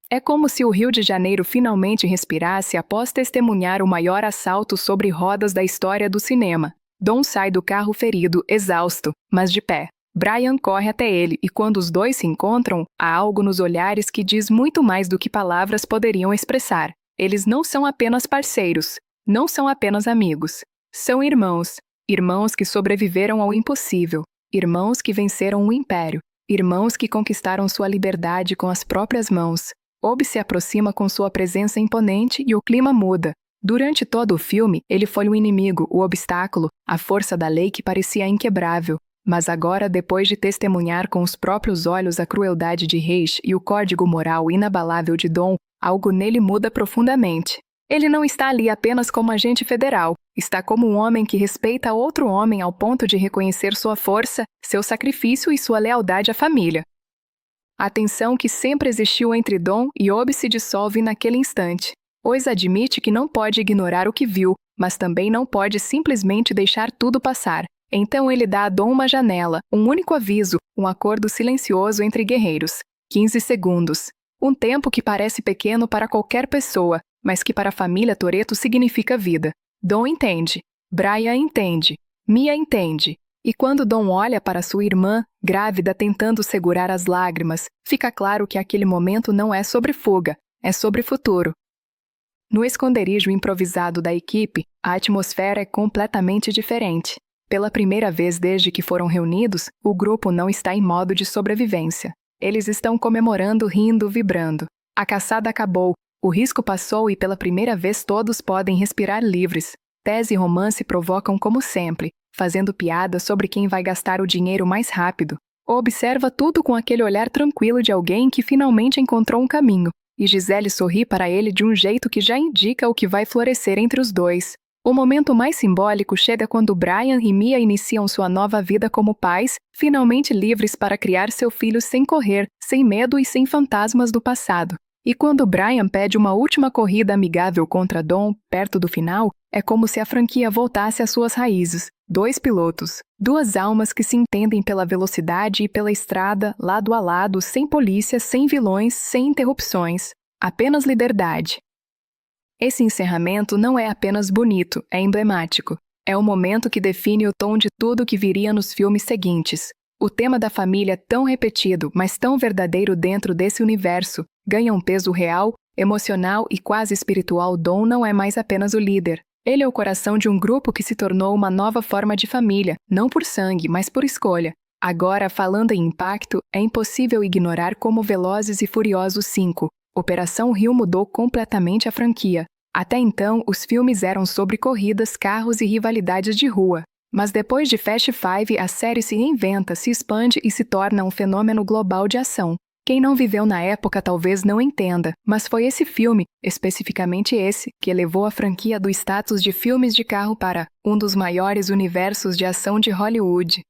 É como se o Rio de Janeiro finalmente respirasse após testemunhar o maior assalto sobre rodas da história do cinema. Dom sai do carro ferido, exausto, mas de pé. Brian corre até ele e quando os dois se encontram, há algo nos olhares que diz muito mais do que palavras poderiam expressar. Eles não são apenas parceiros, não são apenas amigos. São irmãos, irmãos que sobreviveram ao impossível, irmãos que venceram o império, irmãos que conquistaram sua liberdade com as próprias mãos. Obi se aproxima com sua presença imponente e o clima muda. Durante todo o filme, ele foi o inimigo, o obstáculo, a força da lei que parecia inquebrável. Mas agora, depois de testemunhar com os próprios olhos a crueldade de Reis e o código moral inabalável de Dom, algo nele muda profundamente. Ele não está ali apenas como agente federal, está como um homem que respeita outro homem ao ponto de reconhecer sua força, seu sacrifício e sua lealdade à família. A tensão que sempre existiu entre Dom e Obi se dissolve naquele instante. Oz admite que não pode ignorar o que viu, mas também não pode simplesmente deixar tudo passar. Então ele dá a Dom uma janela, um único aviso, um acordo silencioso entre guerreiros. 15 segundos. Um tempo que parece pequeno para qualquer pessoa, mas que para a família Toretto significa vida. Dom entende. Brian entende. Mia entende. E quando Dom olha para sua irmã, grávida tentando segurar as lágrimas, fica claro que aquele momento não é sobre fuga, é sobre futuro. No esconderijo improvisado da equipe, a atmosfera é completamente diferente. Pela primeira vez desde que foram reunidos, o grupo não está em modo de sobrevivência. Eles estão comemorando, rindo, vibrando. A caçada acabou, o risco passou e pela primeira vez todos podem respirar livres. Tese e romance provocam como sempre, fazendo piada sobre quem vai gastar o dinheiro mais rápido. Observa tudo com aquele olhar tranquilo de alguém que finalmente encontrou um caminho, e Gisele sorri para ele de um jeito que já indica o que vai florescer entre os dois. O momento mais simbólico chega quando Brian e Mia iniciam sua nova vida como pais, finalmente livres para criar seu filho sem correr, sem medo e sem fantasmas do passado. E quando Brian pede uma última corrida amigável contra Dom, perto do final, é como se a franquia voltasse às suas raízes. 2 pilotos, 2 almas que se entendem pela velocidade e pela estrada, lado a lado, sem polícia, sem vilões, sem interrupções. Apenas liberdade. Esse encerramento não é apenas bonito, é emblemático. É o momento que define o tom de tudo que viria nos filmes seguintes. O tema da família, tão repetido, mas tão verdadeiro dentro desse universo, ganha um peso real, emocional e quase espiritual. Dom não é mais apenas o líder. Ele é o coração de um grupo que se tornou uma nova forma de família, não por sangue, mas por escolha. Agora, falando em impacto, é impossível ignorar como Velozes e Furiosos 5, Operação Rio mudou completamente a franquia. Até então, os filmes eram sobre corridas, carros e rivalidades de rua. Mas depois de Fast Five, a série se reinventa, se expande e se torna um fenômeno global de ação. Quem não viveu na época talvez não entenda, mas foi esse filme, especificamente esse, que elevou a franquia do status de filmes de carro para um dos maiores universos de ação de Hollywood.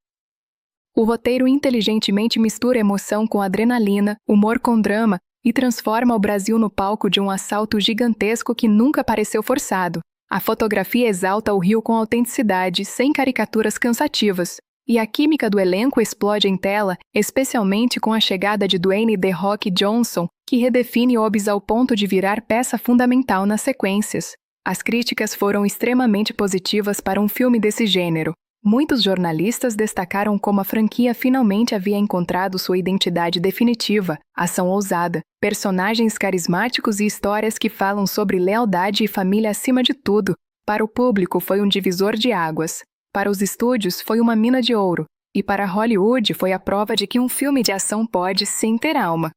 O roteiro inteligentemente mistura emoção com adrenalina, humor com drama, e transforma o Brasil no palco de um assalto gigantesco que nunca pareceu forçado. A fotografia exalta o Rio com autenticidade, sem caricaturas cansativas. E a química do elenco explode em tela, especialmente com a chegada de Dwayne The Rock Johnson, que redefine Hobbs ao ponto de virar peça fundamental nas sequências. As críticas foram extremamente positivas para um filme desse gênero. Muitos jornalistas destacaram como a franquia finalmente havia encontrado sua identidade definitiva, ação ousada, personagens carismáticos e histórias que falam sobre lealdade e família acima de tudo. Para o público foi um divisor de águas. Para os estúdios foi uma mina de ouro. E para Hollywood foi a prova de que um filme de ação pode sim ter alma.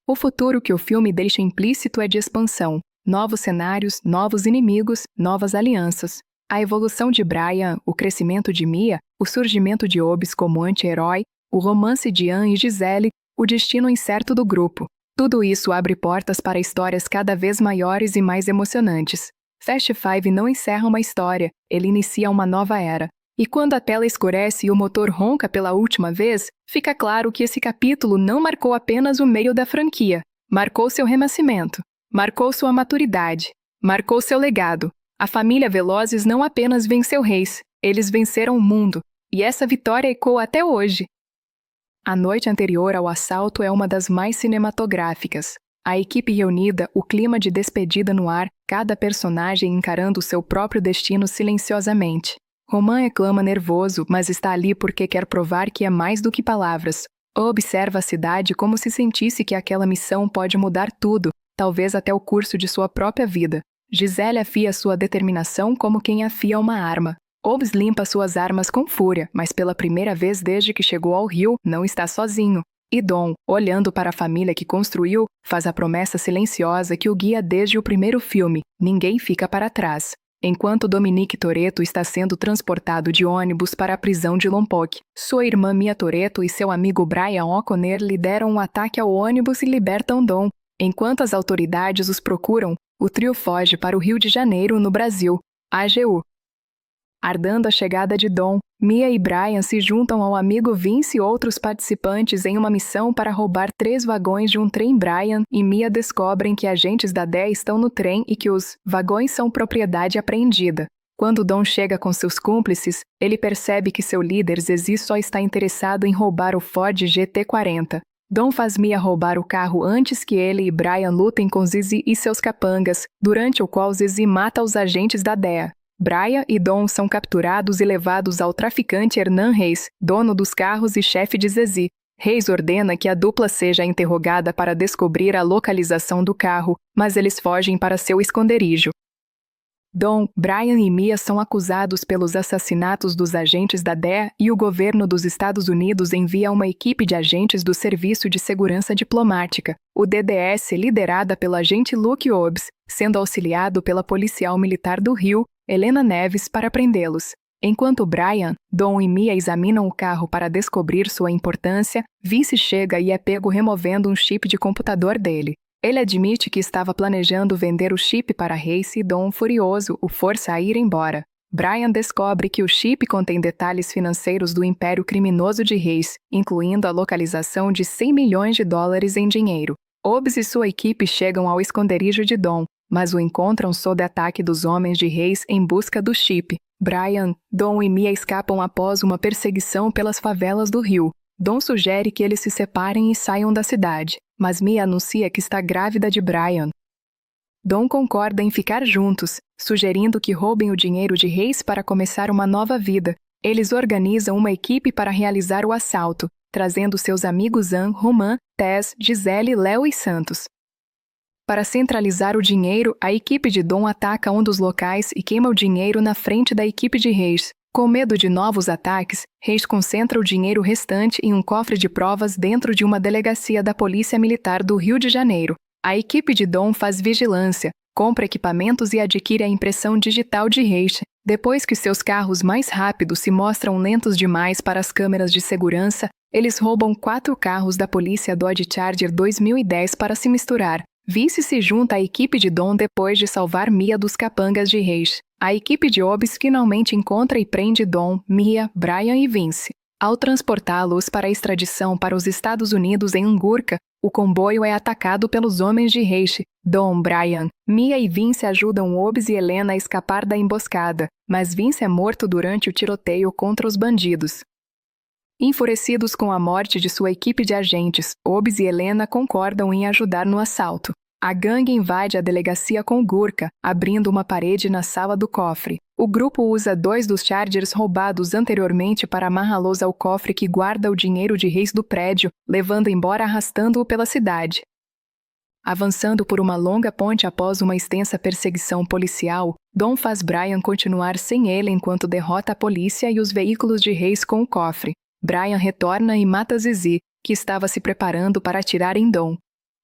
O futuro que o filme deixa implícito é de expansão. Novos cenários, novos inimigos, novas alianças. A evolução de Brian, o crescimento de Mia, o surgimento de Hobbs como anti-herói, o romance de Anne e Gisele, o destino incerto do grupo. Tudo isso abre portas para histórias cada vez maiores e mais emocionantes. Fast Five não encerra uma história, ele inicia uma nova era. E quando a tela escurece e o motor ronca pela última vez, fica claro que esse capítulo não marcou apenas o meio da franquia. Marcou seu renascimento. Marcou sua maturidade. Marcou seu legado. A família Velozes não apenas venceu Reis, eles venceram o mundo, e essa vitória ecoa até hoje. A noite anterior ao assalto é uma das mais cinematográficas. A equipe reunida, o clima de despedida no ar, cada personagem encarando seu próprio destino silenciosamente. Roman reclama nervoso, mas está ali porque quer provar que é mais do que palavras. Observa a cidade como se sentisse que aquela missão pode mudar tudo, talvez até o curso de sua própria vida. Gisele afia sua determinação como quem afia uma arma. Hobbes limpa suas armas com fúria, mas pela primeira vez desde que chegou ao Rio, não está sozinho. E Dom, olhando para a família que construiu, faz a promessa silenciosa que o guia desde o primeiro filme: ninguém fica para trás. Enquanto Dominique Toretto está sendo transportado de ônibus para a prisão de Lompoc, sua irmã Mia Toretto e seu amigo Brian O'Connor lideram um ataque ao ônibus e libertam Dom. Enquanto as autoridades os procuram, o trio foge para o Rio de Janeiro, no Brasil. AGU. Ardando a chegada de Dom, Mia e Brian se juntam ao amigo Vince e outros participantes em uma missão para roubar 3 vagões de um trem. Brian e Mia descobrem que agentes da DEA estão no trem e que os vagões são propriedade apreendida. Quando Dom chega com seus cúmplices, ele percebe que seu líder Zizi só está interessado em roubar o Ford GT40. Dom faz Mia roubar o carro antes que ele e Brian lutem com Zizi e seus capangas, durante o qual Zizi mata os agentes da DEA. Brian e Dom são capturados e levados ao traficante Hernan Reis, dono dos carros e chefe de Zizi. Reis ordena que a dupla seja interrogada para descobrir a localização do carro, mas eles fogem para seu esconderijo. Dom, Brian e Mia são acusados pelos assassinatos dos agentes da DEA e o governo dos Estados Unidos envia uma equipe de agentes do Serviço de Segurança Diplomática, o DDS, liderada pelo agente Luke Hobbs, sendo auxiliado pela policial militar do Rio, Helena Neves, para prendê-los. Enquanto Brian, Dom e Mia examinam o carro para descobrir sua importância, Vince chega e é pego removendo um chip de computador dele. Ele admite que estava planejando vender o chip para Reis e Dom, furioso, o força a ir embora. Brian descobre que o chip contém detalhes financeiros do império criminoso de Reis, incluindo a localização de $100 milhões em dinheiro. Hobbs e sua equipe chegam ao esconderijo de Dom, mas o encontram sob ataque dos homens de Reis em busca do chip. Brian, Dom e Mia escapam após uma perseguição pelas favelas do Rio. Dom sugere que eles se separem e saiam da cidade, mas Mia anuncia que está grávida de Brian. Dom concorda em ficar juntos, sugerindo que roubem o dinheiro de Reis para começar uma nova vida. Eles organizam uma equipe para realizar o assalto, trazendo seus amigos Anne, Roman, Tess, Gisele, Léo e Santos. Para centralizar o dinheiro, a equipe de Dom ataca um dos locais e queima o dinheiro na frente da equipe de Reis. Com medo de novos ataques, Reis concentra o dinheiro restante em um cofre de provas dentro de uma delegacia da Polícia Militar do Rio de Janeiro. A equipe de Dom faz vigilância, compra equipamentos e adquire a impressão digital de Reis. Depois que seus carros mais rápidos se mostram lentos demais para as câmeras de segurança, eles roubam 4 carros da polícia Dodge Charger 2010 para se misturar. Vince se junta à equipe de Dom depois de salvar Mia dos capangas de Reis. A equipe de Hobbs finalmente encontra e prende Dom, Mia, Brian e Vince. Ao transportá-los para a extradição para os Estados Unidos em Ngurka, o comboio é atacado pelos homens de Reis. Dom, Brian, Mia e Vince ajudam Hobbs e Helena a escapar da emboscada, mas Vince é morto durante o tiroteio contra os bandidos. Enfurecidos com a morte de sua equipe de agentes, Hobbs e Helena concordam em ajudar no assalto. A gangue invade a delegacia com Gurka, abrindo uma parede na sala do cofre. O grupo usa 2 dos Chargers roubados anteriormente para amarrá-los ao cofre que guarda o dinheiro de Reis do prédio, levando embora arrastando-o pela cidade. Avançando por uma longa ponte após uma extensa perseguição policial, Dom faz Brian continuar sem ele enquanto derrota a polícia e os veículos de Reis com o cofre. Brian retorna e mata Zizi, que estava se preparando para atirar em Dom.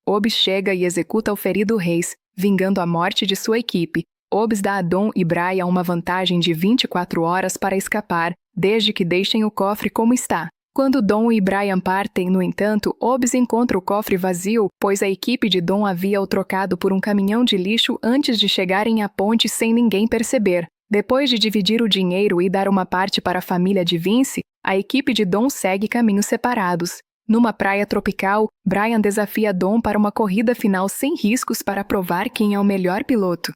Hobbs chega e executa o ferido Reis, vingando a morte de sua equipe. Hobbs dá a Dom e Brian uma vantagem de 24 horas para escapar, desde que deixem o cofre como está. Quando Dom e Brian partem, no entanto, Hobbs encontra o cofre vazio, pois a equipe de Dom havia o trocado por um caminhão de lixo antes de chegarem à ponte sem ninguém perceber. Depois de dividir o dinheiro e dar uma parte para a família de Vince, a equipe de Dom segue caminhos separados. Numa praia tropical, Brian desafia Dom para uma corrida final sem riscos para provar quem é o melhor piloto.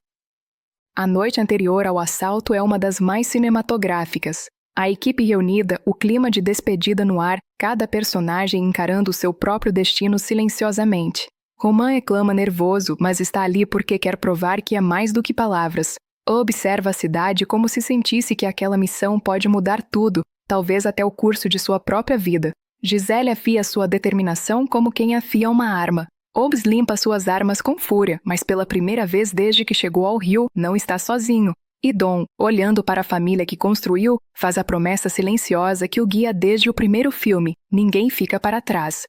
A noite anterior ao assalto é uma das mais cinematográficas. A equipe reunida, o clima de despedida no ar, cada personagem encarando seu próprio destino silenciosamente. Roman reclama nervoso, mas está ali porque quer provar que é mais do que palavras. Observa a cidade como se sentisse que aquela missão pode mudar tudo, talvez até o curso de sua própria vida. Gisele afia sua determinação como quem afia uma arma. Hobbs limpa suas armas com fúria, mas pela primeira vez desde que chegou ao Rio, não está sozinho. E Dom, olhando para a família que construiu, faz a promessa silenciosa que o guia desde o primeiro filme: ninguém fica para trás.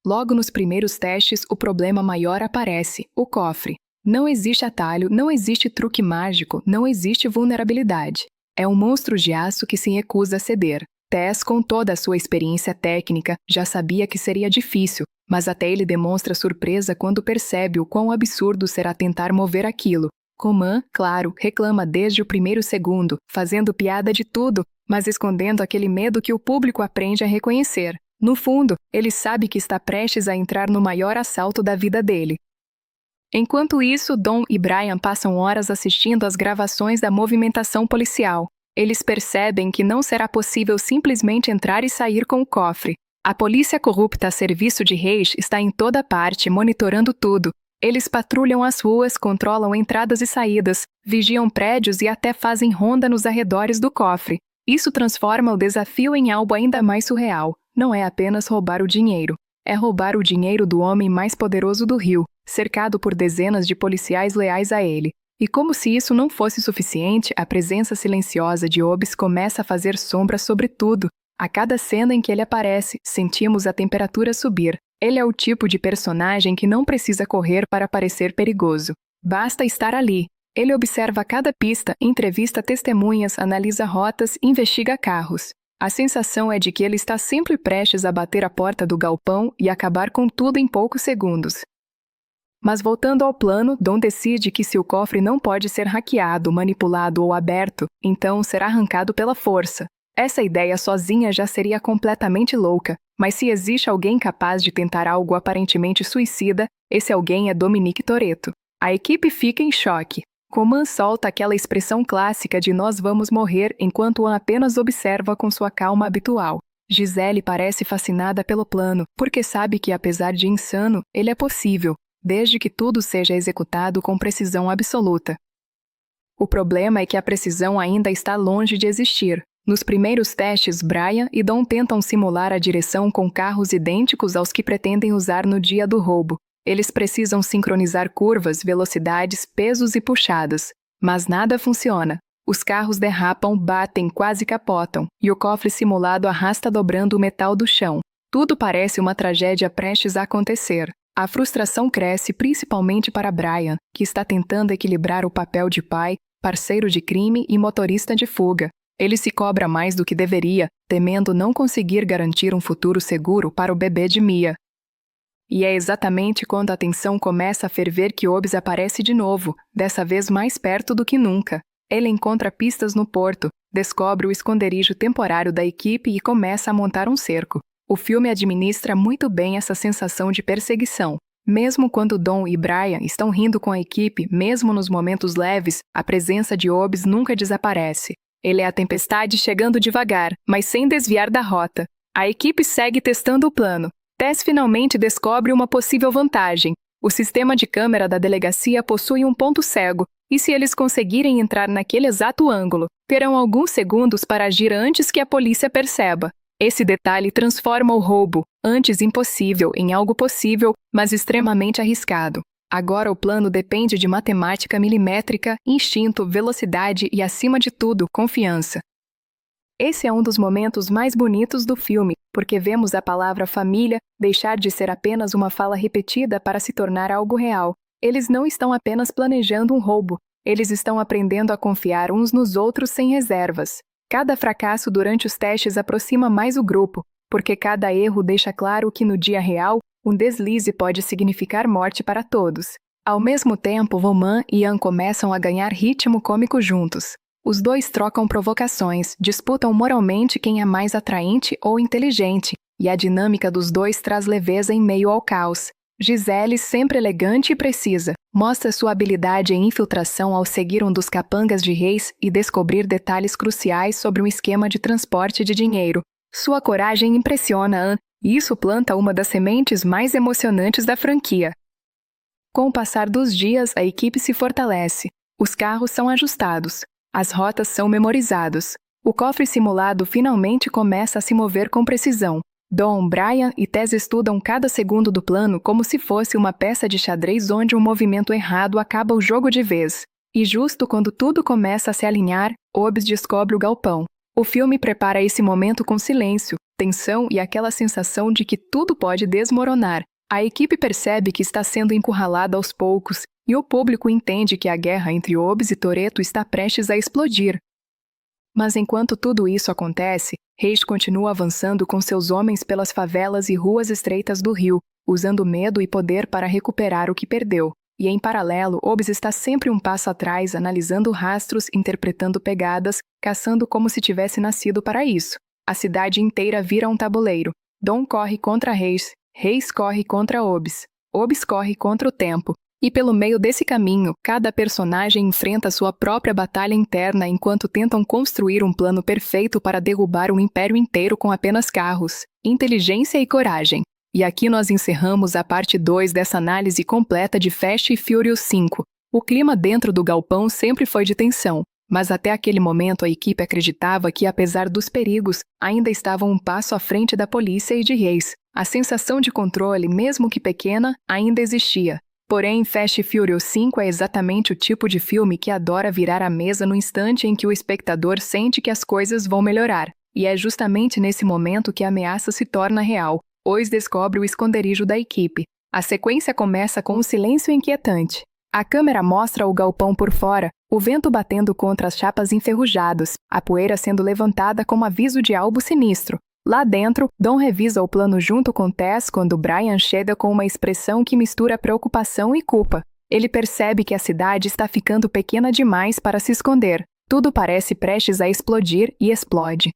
Logo nos primeiros testes, o problema maior aparece: o cofre. Não existe atalho, não existe truque mágico, não existe vulnerabilidade. É um monstro de aço que se recusa a ceder. Tess, com toda a sua experiência técnica, já sabia que seria difícil, mas até ele demonstra surpresa quando percebe o quão absurdo será tentar mover aquilo. Coman, claro, reclama desde o primeiro segundo, fazendo piada de tudo, mas escondendo aquele medo que o público aprende a reconhecer. No fundo, ele sabe que está prestes a entrar no maior assalto da vida dele. Enquanto isso, Dom e Brian passam horas assistindo às gravações da movimentação policial. Eles percebem que não será possível simplesmente entrar e sair com o cofre. A polícia corrupta a serviço de Reis está em toda parte, monitorando tudo. Eles patrulham as ruas, controlam entradas e saídas, vigiam prédios e até fazem ronda nos arredores do cofre. Isso transforma o desafio em algo ainda mais surreal. Não é apenas roubar o dinheiro. É roubar o dinheiro do homem mais poderoso do Rio, cercado por dezenas de policiais leais a ele. E como se isso não fosse suficiente, a presença silenciosa de Hobbs começa a fazer sombra sobre tudo. A cada cena em que ele aparece, sentimos a temperatura subir. Ele é o tipo de personagem que não precisa correr para parecer perigoso. Basta estar ali. Ele observa cada pista, entrevista testemunhas, analisa rotas, investiga carros. A sensação é de que ele está sempre prestes a bater a porta do galpão e acabar com tudo em poucos segundos. Mas voltando ao plano, Dom decide que se o cofre não pode ser hackeado, manipulado ou aberto, então será arrancado pela força. Essa ideia sozinha já seria completamente louca, mas se existe alguém capaz de tentar algo aparentemente suicida, esse alguém é Dominique Toretto. A equipe fica em choque. Coman solta aquela expressão clássica de "nós vamos morrer", enquanto Anne apenas observa com sua calma habitual. Gisele parece fascinada pelo plano, porque sabe que apesar de insano, ele é possível, desde que tudo seja executado com precisão absoluta. O problema é que a precisão ainda está longe de existir. Nos primeiros testes, Brian e Dom tentam simular a direção com carros idênticos aos que pretendem usar no dia do roubo. Eles precisam sincronizar curvas, velocidades, pesos e puxadas. Mas nada funciona. Os carros derrapam, batem, quase capotam, e o cofre simulado arrasta dobrando o metal do chão. Tudo parece uma tragédia prestes a acontecer. A frustração cresce principalmente para Brian, que está tentando equilibrar o papel de pai, parceiro de crime e motorista de fuga. Ele se cobra mais do que deveria, temendo não conseguir garantir um futuro seguro para o bebê de Mia. E é exatamente quando a tensão começa a ferver que Hobbs aparece de novo, dessa vez mais perto do que nunca. Ele encontra pistas no porto, descobre o esconderijo temporário da equipe e começa a montar um cerco. O filme administra muito bem essa sensação de perseguição. Mesmo quando Dom e Brian estão rindo com a equipe, mesmo nos momentos leves, a presença de Hobbs nunca desaparece. Ele é a tempestade chegando devagar, mas sem desviar da rota. A equipe segue testando o plano. Tess finalmente descobre uma possível vantagem. O sistema de câmera da delegacia possui um ponto cego, e se eles conseguirem entrar naquele exato ângulo, terão alguns segundos para agir antes que a polícia perceba. Esse detalhe transforma o roubo, antes impossível, em algo possível, mas extremamente arriscado. Agora o plano depende de matemática milimétrica, instinto, velocidade e, acima de tudo, confiança. Esse é um dos momentos mais bonitos do filme, porque vemos a palavra família deixar de ser apenas uma fala repetida para se tornar algo real. Eles não estão apenas planejando um roubo, eles estão aprendendo a confiar uns nos outros sem reservas. Cada fracasso durante os testes aproxima mais o grupo, porque cada erro deixa claro que no dia real, um deslize pode significar morte para todos. Ao mesmo tempo, Roman e Anne começam a ganhar ritmo cômico juntos. Os dois trocam provocações, disputam moralmente quem é mais atraente ou inteligente, e a dinâmica dos dois traz leveza em meio ao caos. Gisele, sempre elegante e precisa, mostra sua habilidade em infiltração ao seguir um dos capangas de Reis e descobrir detalhes cruciais sobre um esquema de transporte de dinheiro. Sua coragem impressiona Anne, e isso planta uma das sementes mais emocionantes da franquia. Com o passar dos dias, a equipe se fortalece. Os carros são ajustados. As rotas são memorizadas. O cofre simulado finalmente começa a se mover com precisão. Dom, Brian e Tess estudam cada segundo do plano como se fosse uma peça de xadrez onde um movimento errado acaba o jogo de vez. E justo quando tudo começa a se alinhar, Hobbs descobre o galpão. O filme prepara esse momento com silêncio, tensão e aquela sensação de que tudo pode desmoronar. A equipe percebe que está sendo encurralada aos poucos, e o público entende que a guerra entre Hobbs e Toretto está prestes a explodir. Mas enquanto tudo isso acontece, Hayes continua avançando com seus homens pelas favelas e ruas estreitas do Rio, usando medo e poder para recuperar o que perdeu. E em paralelo, Hobbs está sempre um passo atrás, analisando rastros, interpretando pegadas, caçando como se tivesse nascido para isso. A cidade inteira vira um tabuleiro. Dom corre contra Hayes, Hayes corre contra Hobbs, Hobbs corre contra o tempo. E pelo meio desse caminho, cada personagem enfrenta sua própria batalha interna enquanto tentam construir um plano perfeito para derrubar um império inteiro com apenas carros, inteligência e coragem. E aqui nós encerramos a parte 2 dessa análise completa de Fast and Furious 5. O clima dentro do galpão sempre foi de tensão, mas até aquele momento a equipe acreditava que, apesar dos perigos, ainda estavam um passo à frente da polícia e de Hayes. A sensação de controle, mesmo que pequena, ainda existia. Porém, Fast and Furious 5 é exatamente o tipo de filme que adora virar a mesa no instante em que o espectador sente que as coisas vão melhorar. E é justamente nesse momento que a ameaça se torna real. Hobbs descobre o esconderijo da equipe. A sequência começa com um silêncio inquietante. A câmera mostra o galpão por fora, o vento batendo contra as chapas enferrujadas, a poeira sendo levantada como aviso de algo sinistro. Lá dentro, Dom revisa o plano junto com Tess quando Brian chega com uma expressão que mistura preocupação e culpa. Ele percebe que a cidade está ficando pequena demais para se esconder. Tudo parece prestes a explodir e explode.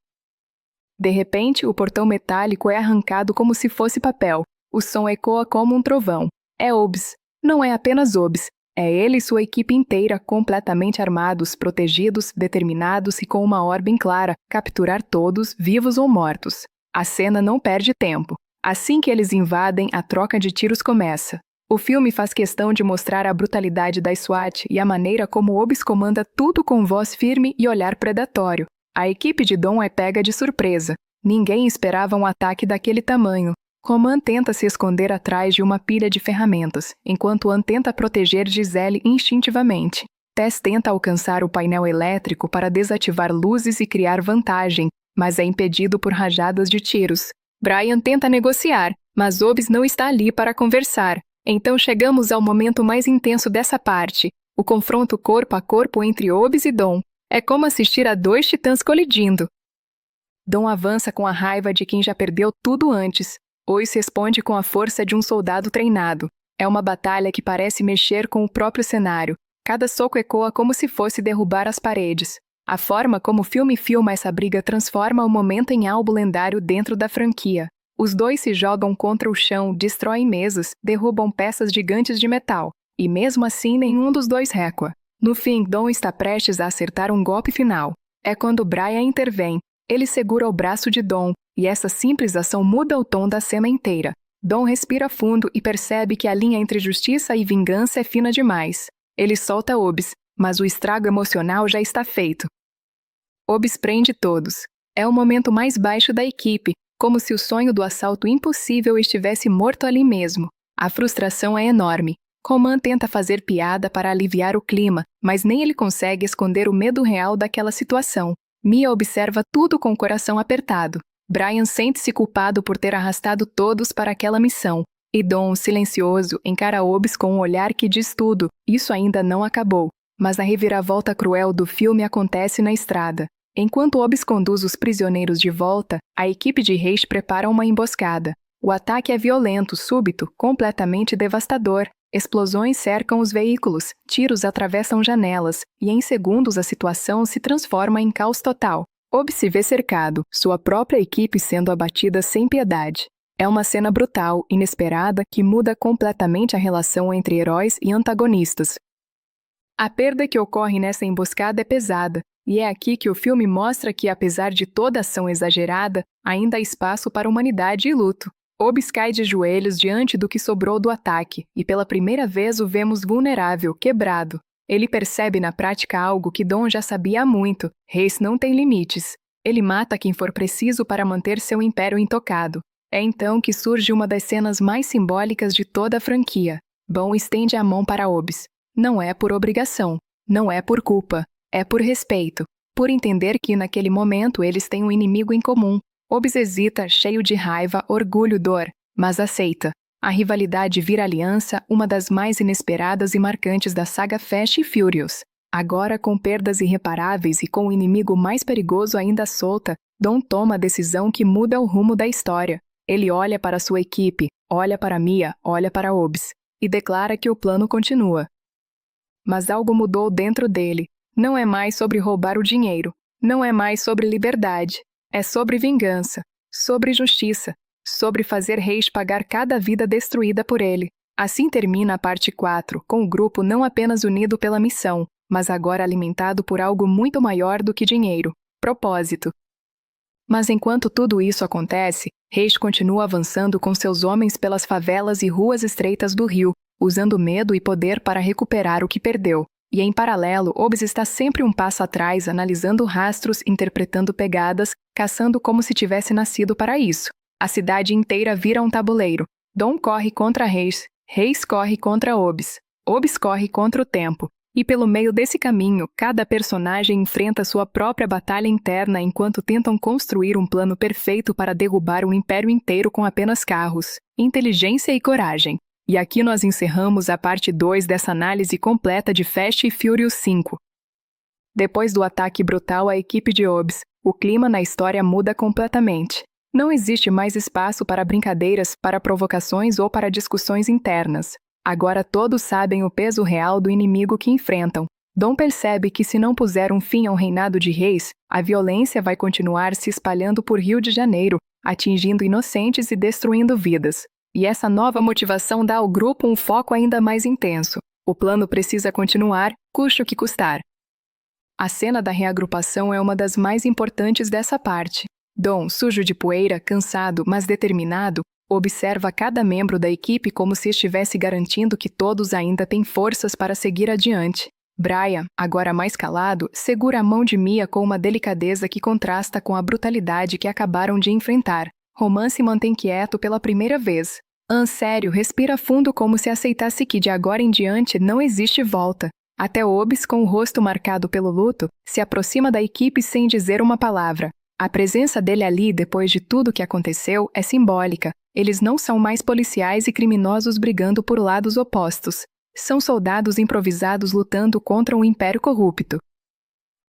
De repente, o portão metálico é arrancado como se fosse papel. O som ecoa como um trovão. É Hobbs. Não é apenas Hobbs. É ele e sua equipe inteira, completamente armados, protegidos, determinados e com uma ordem clara: capturar todos, vivos ou mortos. A cena não perde tempo. Assim que eles invadem, a troca de tiros começa. O filme faz questão de mostrar a brutalidade da SWAT e a maneira como Hobbs comanda tudo com voz firme e olhar predatório. A equipe de Dom é pega de surpresa. Ninguém esperava um ataque daquele tamanho. Coman tenta se esconder atrás de uma pilha de ferramentas, enquanto Ann tenta proteger Giselle instintivamente. Tess tenta alcançar o painel elétrico para desativar luzes e criar vantagem, mas é impedido por rajadas de tiros. Brian tenta negociar, mas Hobbs não está ali para conversar. Então chegamos ao momento mais intenso dessa parte, o confronto corpo a corpo entre Hobbs e Dom. É como assistir a dois titãs colidindo. Dom avança com a raiva de quem já perdeu tudo antes. Hobbs responde com a força de um soldado treinado. É uma batalha que parece mexer com o próprio cenário. Cada soco ecoa como se fosse derrubar as paredes. A forma como o filme filma essa briga transforma o momento em algo lendário dentro da franquia. Os dois se jogam contra o chão, destroem mesas, derrubam peças gigantes de metal. E mesmo assim nenhum dos dois recua. No fim, Dom está prestes a acertar um golpe final. É quando Brian intervém. Ele segura o braço de Dom, e essa simples ação muda o tom da cena inteira. Dom respira fundo e percebe que a linha entre justiça e vingança é fina demais. Ele solta Hobbs, mas o estrago emocional já está feito. Hobbs prende todos. É o momento mais baixo da equipe, como se o sonho do assalto impossível estivesse morto ali mesmo. A frustração é enorme. Coman tenta fazer piada para aliviar o clima, mas nem ele consegue esconder o medo real daquela situação. Mia observa tudo com o coração apertado. Brian sente-se culpado por ter arrastado todos para aquela missão. E Dom, silencioso, encara Hobbs com um olhar que diz tudo: isso ainda não acabou. Mas a reviravolta cruel do filme acontece na estrada. Enquanto Hobbs conduz os prisioneiros de volta, a equipe de Hayes prepara uma emboscada. O ataque é violento, súbito, completamente devastador. Explosões cercam os veículos, tiros atravessam janelas, e em segundos a situação se transforma em caos total. Hobbs se vê cercado, sua própria equipe sendo abatida sem piedade. É uma cena brutal, inesperada, que muda completamente a relação entre heróis e antagonistas. A perda que ocorre nessa emboscada é pesada, e é aqui que o filme mostra que, apesar de toda ação exagerada, ainda há espaço para humanidade e luto. Hobbes cai de joelhos diante do que sobrou do ataque, e pela primeira vez o vemos vulnerável, quebrado. Ele percebe na prática algo que Dom já sabia há muito: reis não têm limites. Ele mata quem for preciso para manter seu império intocado. É então que surge uma das cenas mais simbólicas de toda a franquia. Dom estende a mão para Hobbes. Não é por obrigação, não é por culpa, é por respeito, por entender que naquele momento eles têm um inimigo em comum. Hobbes hesita, cheio de raiva, orgulho, dor, mas aceita. A rivalidade vira aliança, uma das mais inesperadas e marcantes da saga Fast and Furious. Agora, com perdas irreparáveis e com o inimigo mais perigoso ainda à solta, Dom toma a decisão que muda o rumo da história. Ele olha para sua equipe, olha para Mia, olha para Hobbes, e declara que o plano continua. Mas algo mudou dentro dele. Não é mais sobre roubar o dinheiro. Não é mais sobre liberdade. É sobre vingança, sobre justiça, sobre fazer reis pagar cada vida destruída por ele. Assim termina a parte 4, com o grupo não apenas unido pela missão, mas agora alimentado por algo muito maior do que dinheiro: propósito. Mas enquanto tudo isso acontece, Reis continua avançando com seus homens pelas favelas e ruas estreitas do Rio, usando medo e poder para recuperar o que perdeu. E em paralelo, Hobbes está sempre um passo atrás, analisando rastros, interpretando pegadas, caçando como se tivesse nascido para isso. A cidade inteira vira um tabuleiro. Dom corre contra Reis, Reis corre contra Hobbes, Hobbes corre contra o tempo. E pelo meio desse caminho, cada personagem enfrenta sua própria batalha interna enquanto tentam construir um plano perfeito para derrubar um império inteiro com apenas carros, inteligência e coragem. E aqui nós encerramos a parte 2 dessa análise completa de Fast and Furious 5. Depois do ataque brutal à equipe de Hobbes, o clima na história muda completamente. Não existe mais espaço para brincadeiras, para provocações ou para discussões internas. Agora todos sabem o peso real do inimigo que enfrentam. Dom percebe que se não puser um fim ao reinado de reis, a violência vai continuar se espalhando por Rio de Janeiro, atingindo inocentes e destruindo vidas. E essa nova motivação dá ao grupo um foco ainda mais intenso. O plano precisa continuar, custe o que custar. A cena da reagrupação é uma das mais importantes dessa parte. Dom, sujo de poeira, cansado, mas determinado, observa cada membro da equipe como se estivesse garantindo que todos ainda têm forças para seguir adiante. Brian, agora mais calado, segura a mão de Mia com uma delicadeza que contrasta com a brutalidade que acabaram de enfrentar. Roman se mantém quieto pela primeira vez. Anne, sério, respira fundo como se aceitasse que de agora em diante não existe volta. Até Hobbes, com o rosto marcado pelo luto, se aproxima da equipe sem dizer uma palavra. A presença dele ali, depois de tudo que aconteceu, é simbólica. Eles não são mais policiais e criminosos brigando por lados opostos. São soldados improvisados lutando contra um império corrupto.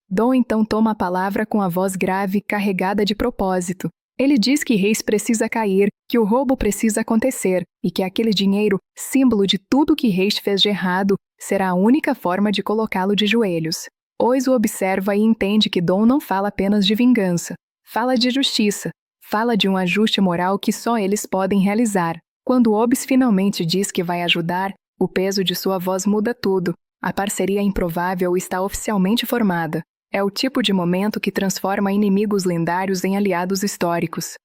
Dom então toma a palavra com a voz grave, carregada de propósito. Ele diz que Reis precisa cair, que o roubo precisa acontecer e que aquele dinheiro, símbolo de tudo que Reis fez de errado, será a única forma de colocá-lo de joelhos. Hobbes o observa e entende que Dom não fala apenas de vingança, fala de justiça, fala de um ajuste moral que só eles podem realizar. Quando Hobbes finalmente diz que vai ajudar, o peso de sua voz muda tudo. A parceria improvável está oficialmente formada. É o tipo de momento que transforma inimigos lendários em aliados históricos.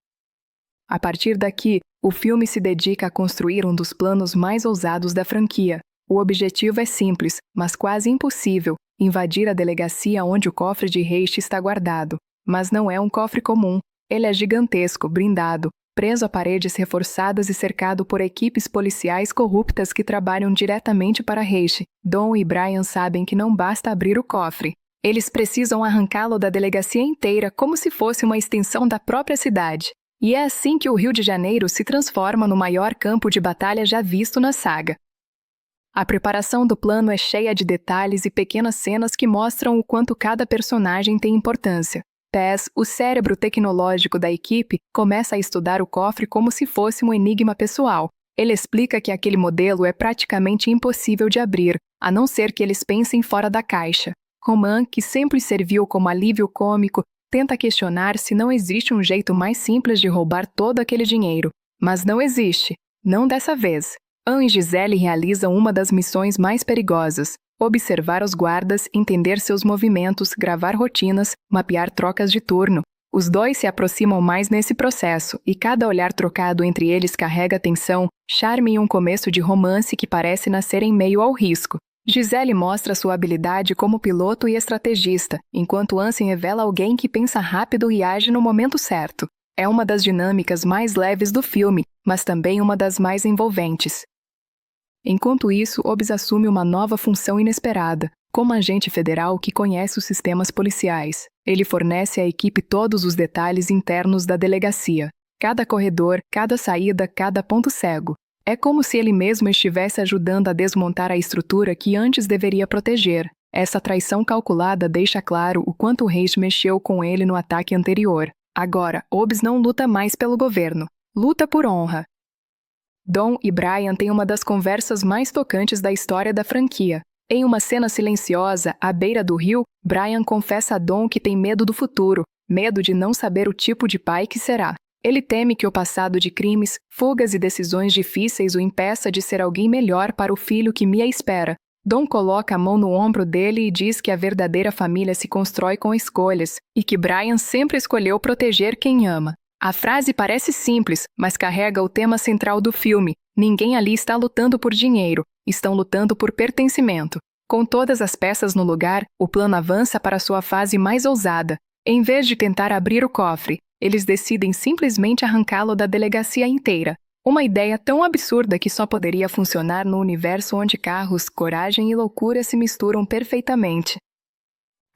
A partir daqui, o filme se dedica a construir um dos planos mais ousados da franquia. O objetivo é simples, mas quase impossível: invadir a delegacia onde o cofre de Reis está guardado. Mas não é um cofre comum. Ele é gigantesco, blindado, preso a paredes reforçadas e cercado por equipes policiais corruptas que trabalham diretamente para Reis. Dom e Brian sabem que não basta abrir o cofre. Eles precisam arrancá-lo da delegacia inteira como se fosse uma extensão da própria cidade. E é assim que o Rio de Janeiro se transforma no maior campo de batalha já visto na saga. A preparação do plano é cheia de detalhes e pequenas cenas que mostram o quanto cada personagem tem importância. Tess, o cérebro tecnológico da equipe, começa a estudar o cofre como se fosse um enigma pessoal. Ele explica que aquele modelo é praticamente impossível de abrir, a não ser que eles pensem fora da caixa. Roman, que sempre serviu como alívio cômico, tenta questionar se não existe um jeito mais simples de roubar todo aquele dinheiro. Mas não existe. Não dessa vez. Anne e Gisele realizam uma das missões mais perigosas: observar os guardas, entender seus movimentos, gravar rotinas, mapear trocas de turno. Os dois se aproximam mais nesse processo, e cada olhar trocado entre eles carrega tensão, charme e um começo de romance que parece nascer em meio ao risco. Gisele mostra sua habilidade como piloto e estrategista, enquanto Ansem revela alguém que pensa rápido e age no momento certo. É uma das dinâmicas mais leves do filme, mas também uma das mais envolventes. Enquanto isso, Hobbs assume uma nova função inesperada. Como agente federal que conhece os sistemas policiais, ele fornece à equipe todos os detalhes internos da delegacia. Cada corredor, cada saída, cada ponto cego. É como se ele mesmo estivesse ajudando a desmontar a estrutura que antes deveria proteger. Essa traição calculada deixa claro o quanto Reis mexeu com ele no ataque anterior. Agora, Hobbs não luta mais pelo governo. Luta por honra. Dawn e Brian têm uma das conversas mais tocantes da história da franquia. Em uma cena silenciosa, à beira do rio, Brian confessa a Dawn que tem medo do futuro, medo de não saber o tipo de pai que será. Ele teme que o passado de crimes, fugas e decisões difíceis o impeça de ser alguém melhor para o filho que Mia espera. Dawn coloca a mão no ombro dele e diz que a verdadeira família se constrói com escolhas, e que Brian sempre escolheu proteger quem ama. A frase parece simples, mas carrega o tema central do filme. Ninguém ali está lutando por dinheiro, estão lutando por pertencimento. Com todas as peças no lugar, o plano avança para sua fase mais ousada. Em vez de tentar abrir o cofre, eles decidem simplesmente arrancá-lo da delegacia inteira. Uma ideia tão absurda que só poderia funcionar no universo onde carros, coragem e loucura se misturam perfeitamente.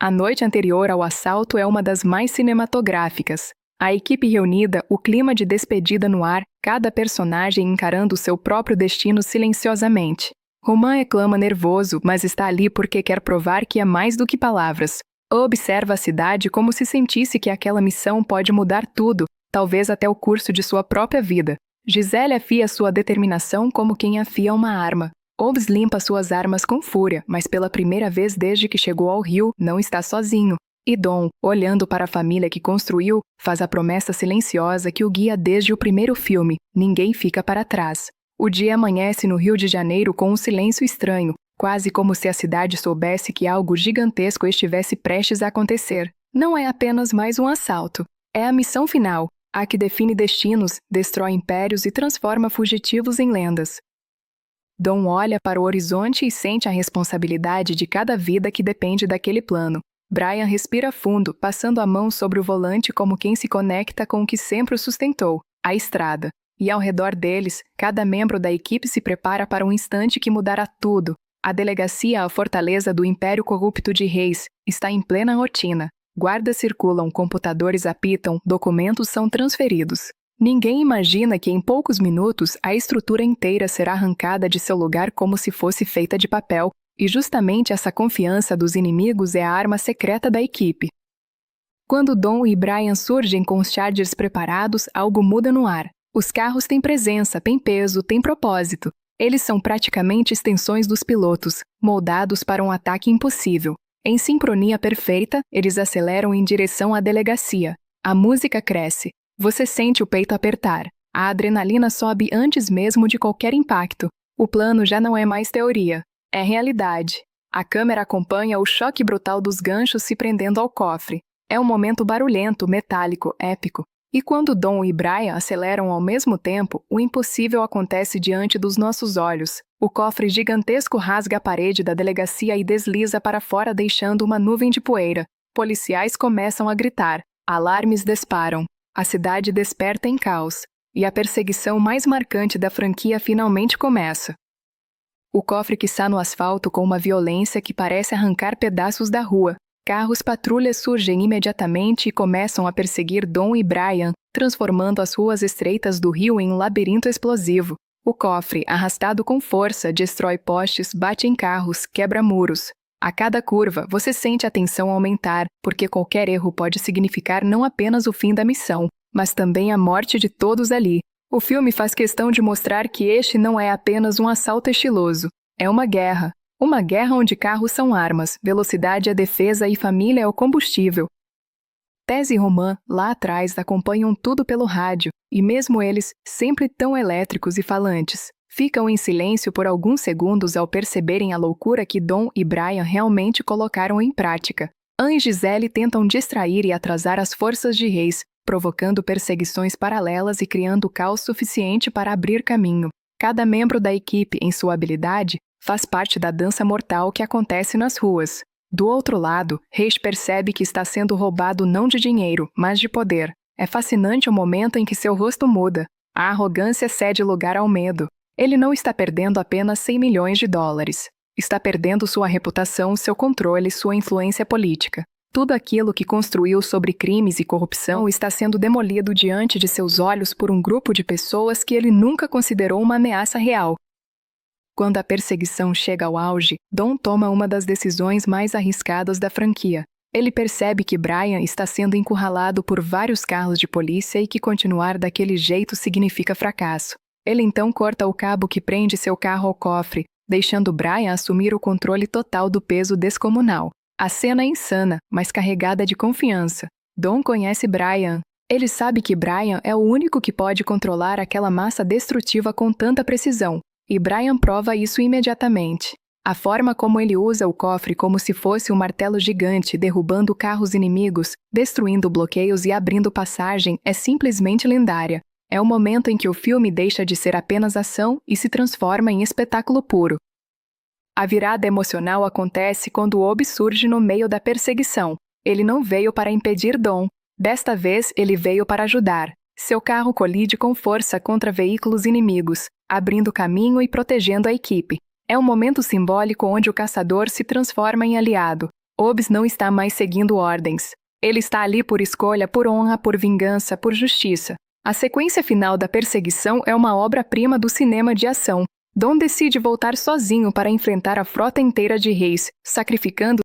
A noite anterior ao assalto é uma das mais cinematográficas. A equipe reunida, o clima de despedida no ar, cada personagem encarando seu próprio destino silenciosamente. Roman reclama nervoso, mas está ali porque quer provar que é mais do que palavras. Observa a cidade como se sentisse que aquela missão pode mudar tudo, talvez até o curso de sua própria vida. Gisele afia sua determinação como quem afia uma arma. Hobbs limpa suas armas com fúria, mas pela primeira vez desde que chegou ao rio, não está sozinho. E Dawn, olhando para a família que construiu, faz a promessa silenciosa que o guia desde o primeiro filme: ninguém fica para trás. O dia amanhece no Rio de Janeiro com um silêncio estranho, quase como se a cidade soubesse que algo gigantesco estivesse prestes a acontecer. Não é apenas mais um assalto. É a missão final, a que define destinos, destrói impérios e transforma fugitivos em lendas. Dawn olha para o horizonte e sente a responsabilidade de cada vida que depende daquele plano. Brian respira fundo, passando a mão sobre o volante como quem se conecta com o que sempre o sustentou, a estrada. E ao redor deles, cada membro da equipe se prepara para um instante que mudará tudo. A delegacia, a fortaleza do Império Corrupto de Reis, está em plena rotina. Guardas circulam, computadores apitam, documentos são transferidos. Ninguém imagina que em poucos minutos a estrutura inteira será arrancada de seu lugar como se fosse feita de papel, e justamente essa confiança dos inimigos é a arma secreta da equipe. Quando Dawn e Brian surgem com os Chargers preparados, algo muda no ar. Os carros têm presença, têm peso, têm propósito. Eles são praticamente extensões dos pilotos, moldados para um ataque impossível. Em sincronia perfeita, eles aceleram em direção à delegacia. A música cresce. Você sente o peito apertar. A adrenalina sobe antes mesmo de qualquer impacto. O plano já não é mais teoria. É realidade. A câmera acompanha o choque brutal dos ganchos se prendendo ao cofre. É um momento barulhento, metálico, épico. E quando Dawn e Brian aceleram ao mesmo tempo, o impossível acontece diante dos nossos olhos. O cofre gigantesco rasga a parede da delegacia e desliza para fora deixando uma nuvem de poeira. Policiais começam a gritar. Alarmes disparam. A cidade desperta em caos. E a perseguição mais marcante da franquia finalmente começa. O cofre que está no asfalto com uma violência que parece arrancar pedaços da rua. Carros patrulhas surgem imediatamente e começam a perseguir Dawn e Brian, transformando as ruas estreitas do rio em um labirinto explosivo. O cofre, arrastado com força, destrói postes, bate em carros, quebra muros. A cada curva, você sente a tensão aumentar, porque qualquer erro pode significar não apenas o fim da missão, mas também a morte de todos ali. O filme faz questão de mostrar que este não é apenas um assalto estiloso. É uma guerra. Uma guerra onde carros são armas, velocidade é defesa e família é o combustível. Tess e Roman, lá atrás, acompanham tudo pelo rádio, e mesmo eles, sempre tão elétricos e falantes, ficam em silêncio por alguns segundos ao perceberem a loucura que Dawn e Brian realmente colocaram em prática. Anne e Gisele tentam distrair e atrasar as forças de Reis, provocando perseguições paralelas e criando caos suficiente para abrir caminho. Cada membro da equipe, em sua habilidade, faz parte da dança mortal que acontece nas ruas. Do outro lado, Reis percebe que está sendo roubado não de dinheiro, mas de poder. É fascinante o momento em que seu rosto muda. A arrogância cede lugar ao medo. Ele não está perdendo apenas 100 milhões de dólares. Está perdendo sua reputação, seu controle, sua influência política. Tudo aquilo que construiu sobre crimes e corrupção está sendo demolido diante de seus olhos por um grupo de pessoas que ele nunca considerou uma ameaça real. Quando a perseguição chega ao auge, Dom toma uma das decisões mais arriscadas da franquia. Ele percebe que Brian está sendo encurralado por vários carros de polícia e que continuar daquele jeito significa fracasso. Ele então corta o cabo que prende seu carro ao cofre, deixando Brian assumir o controle total do peso descomunal. A cena é insana, mas carregada de confiança. Dom conhece Brian. Ele sabe que Brian é o único que pode controlar aquela massa destrutiva com tanta precisão, e Brian prova isso imediatamente. A forma como ele usa o cofre como se fosse um martelo gigante derrubando carros inimigos, destruindo bloqueios e abrindo passagem é simplesmente lendária. É o momento em que o filme deixa de ser apenas ação e se transforma em espetáculo puro. A virada emocional acontece quando Obi surge no meio da perseguição. Ele não veio para impedir Dom. Desta vez, ele veio para ajudar. Seu carro colide com força contra veículos inimigos, abrindo caminho e protegendo a equipe. É um momento simbólico onde o caçador se transforma em aliado. Obi não está mais seguindo ordens. Ele está ali por escolha, por honra, por vingança, por justiça. A sequência final da perseguição é uma obra-prima do cinema de ação. Dom decide voltar sozinho para enfrentar a frota inteira de Reis, sacrificando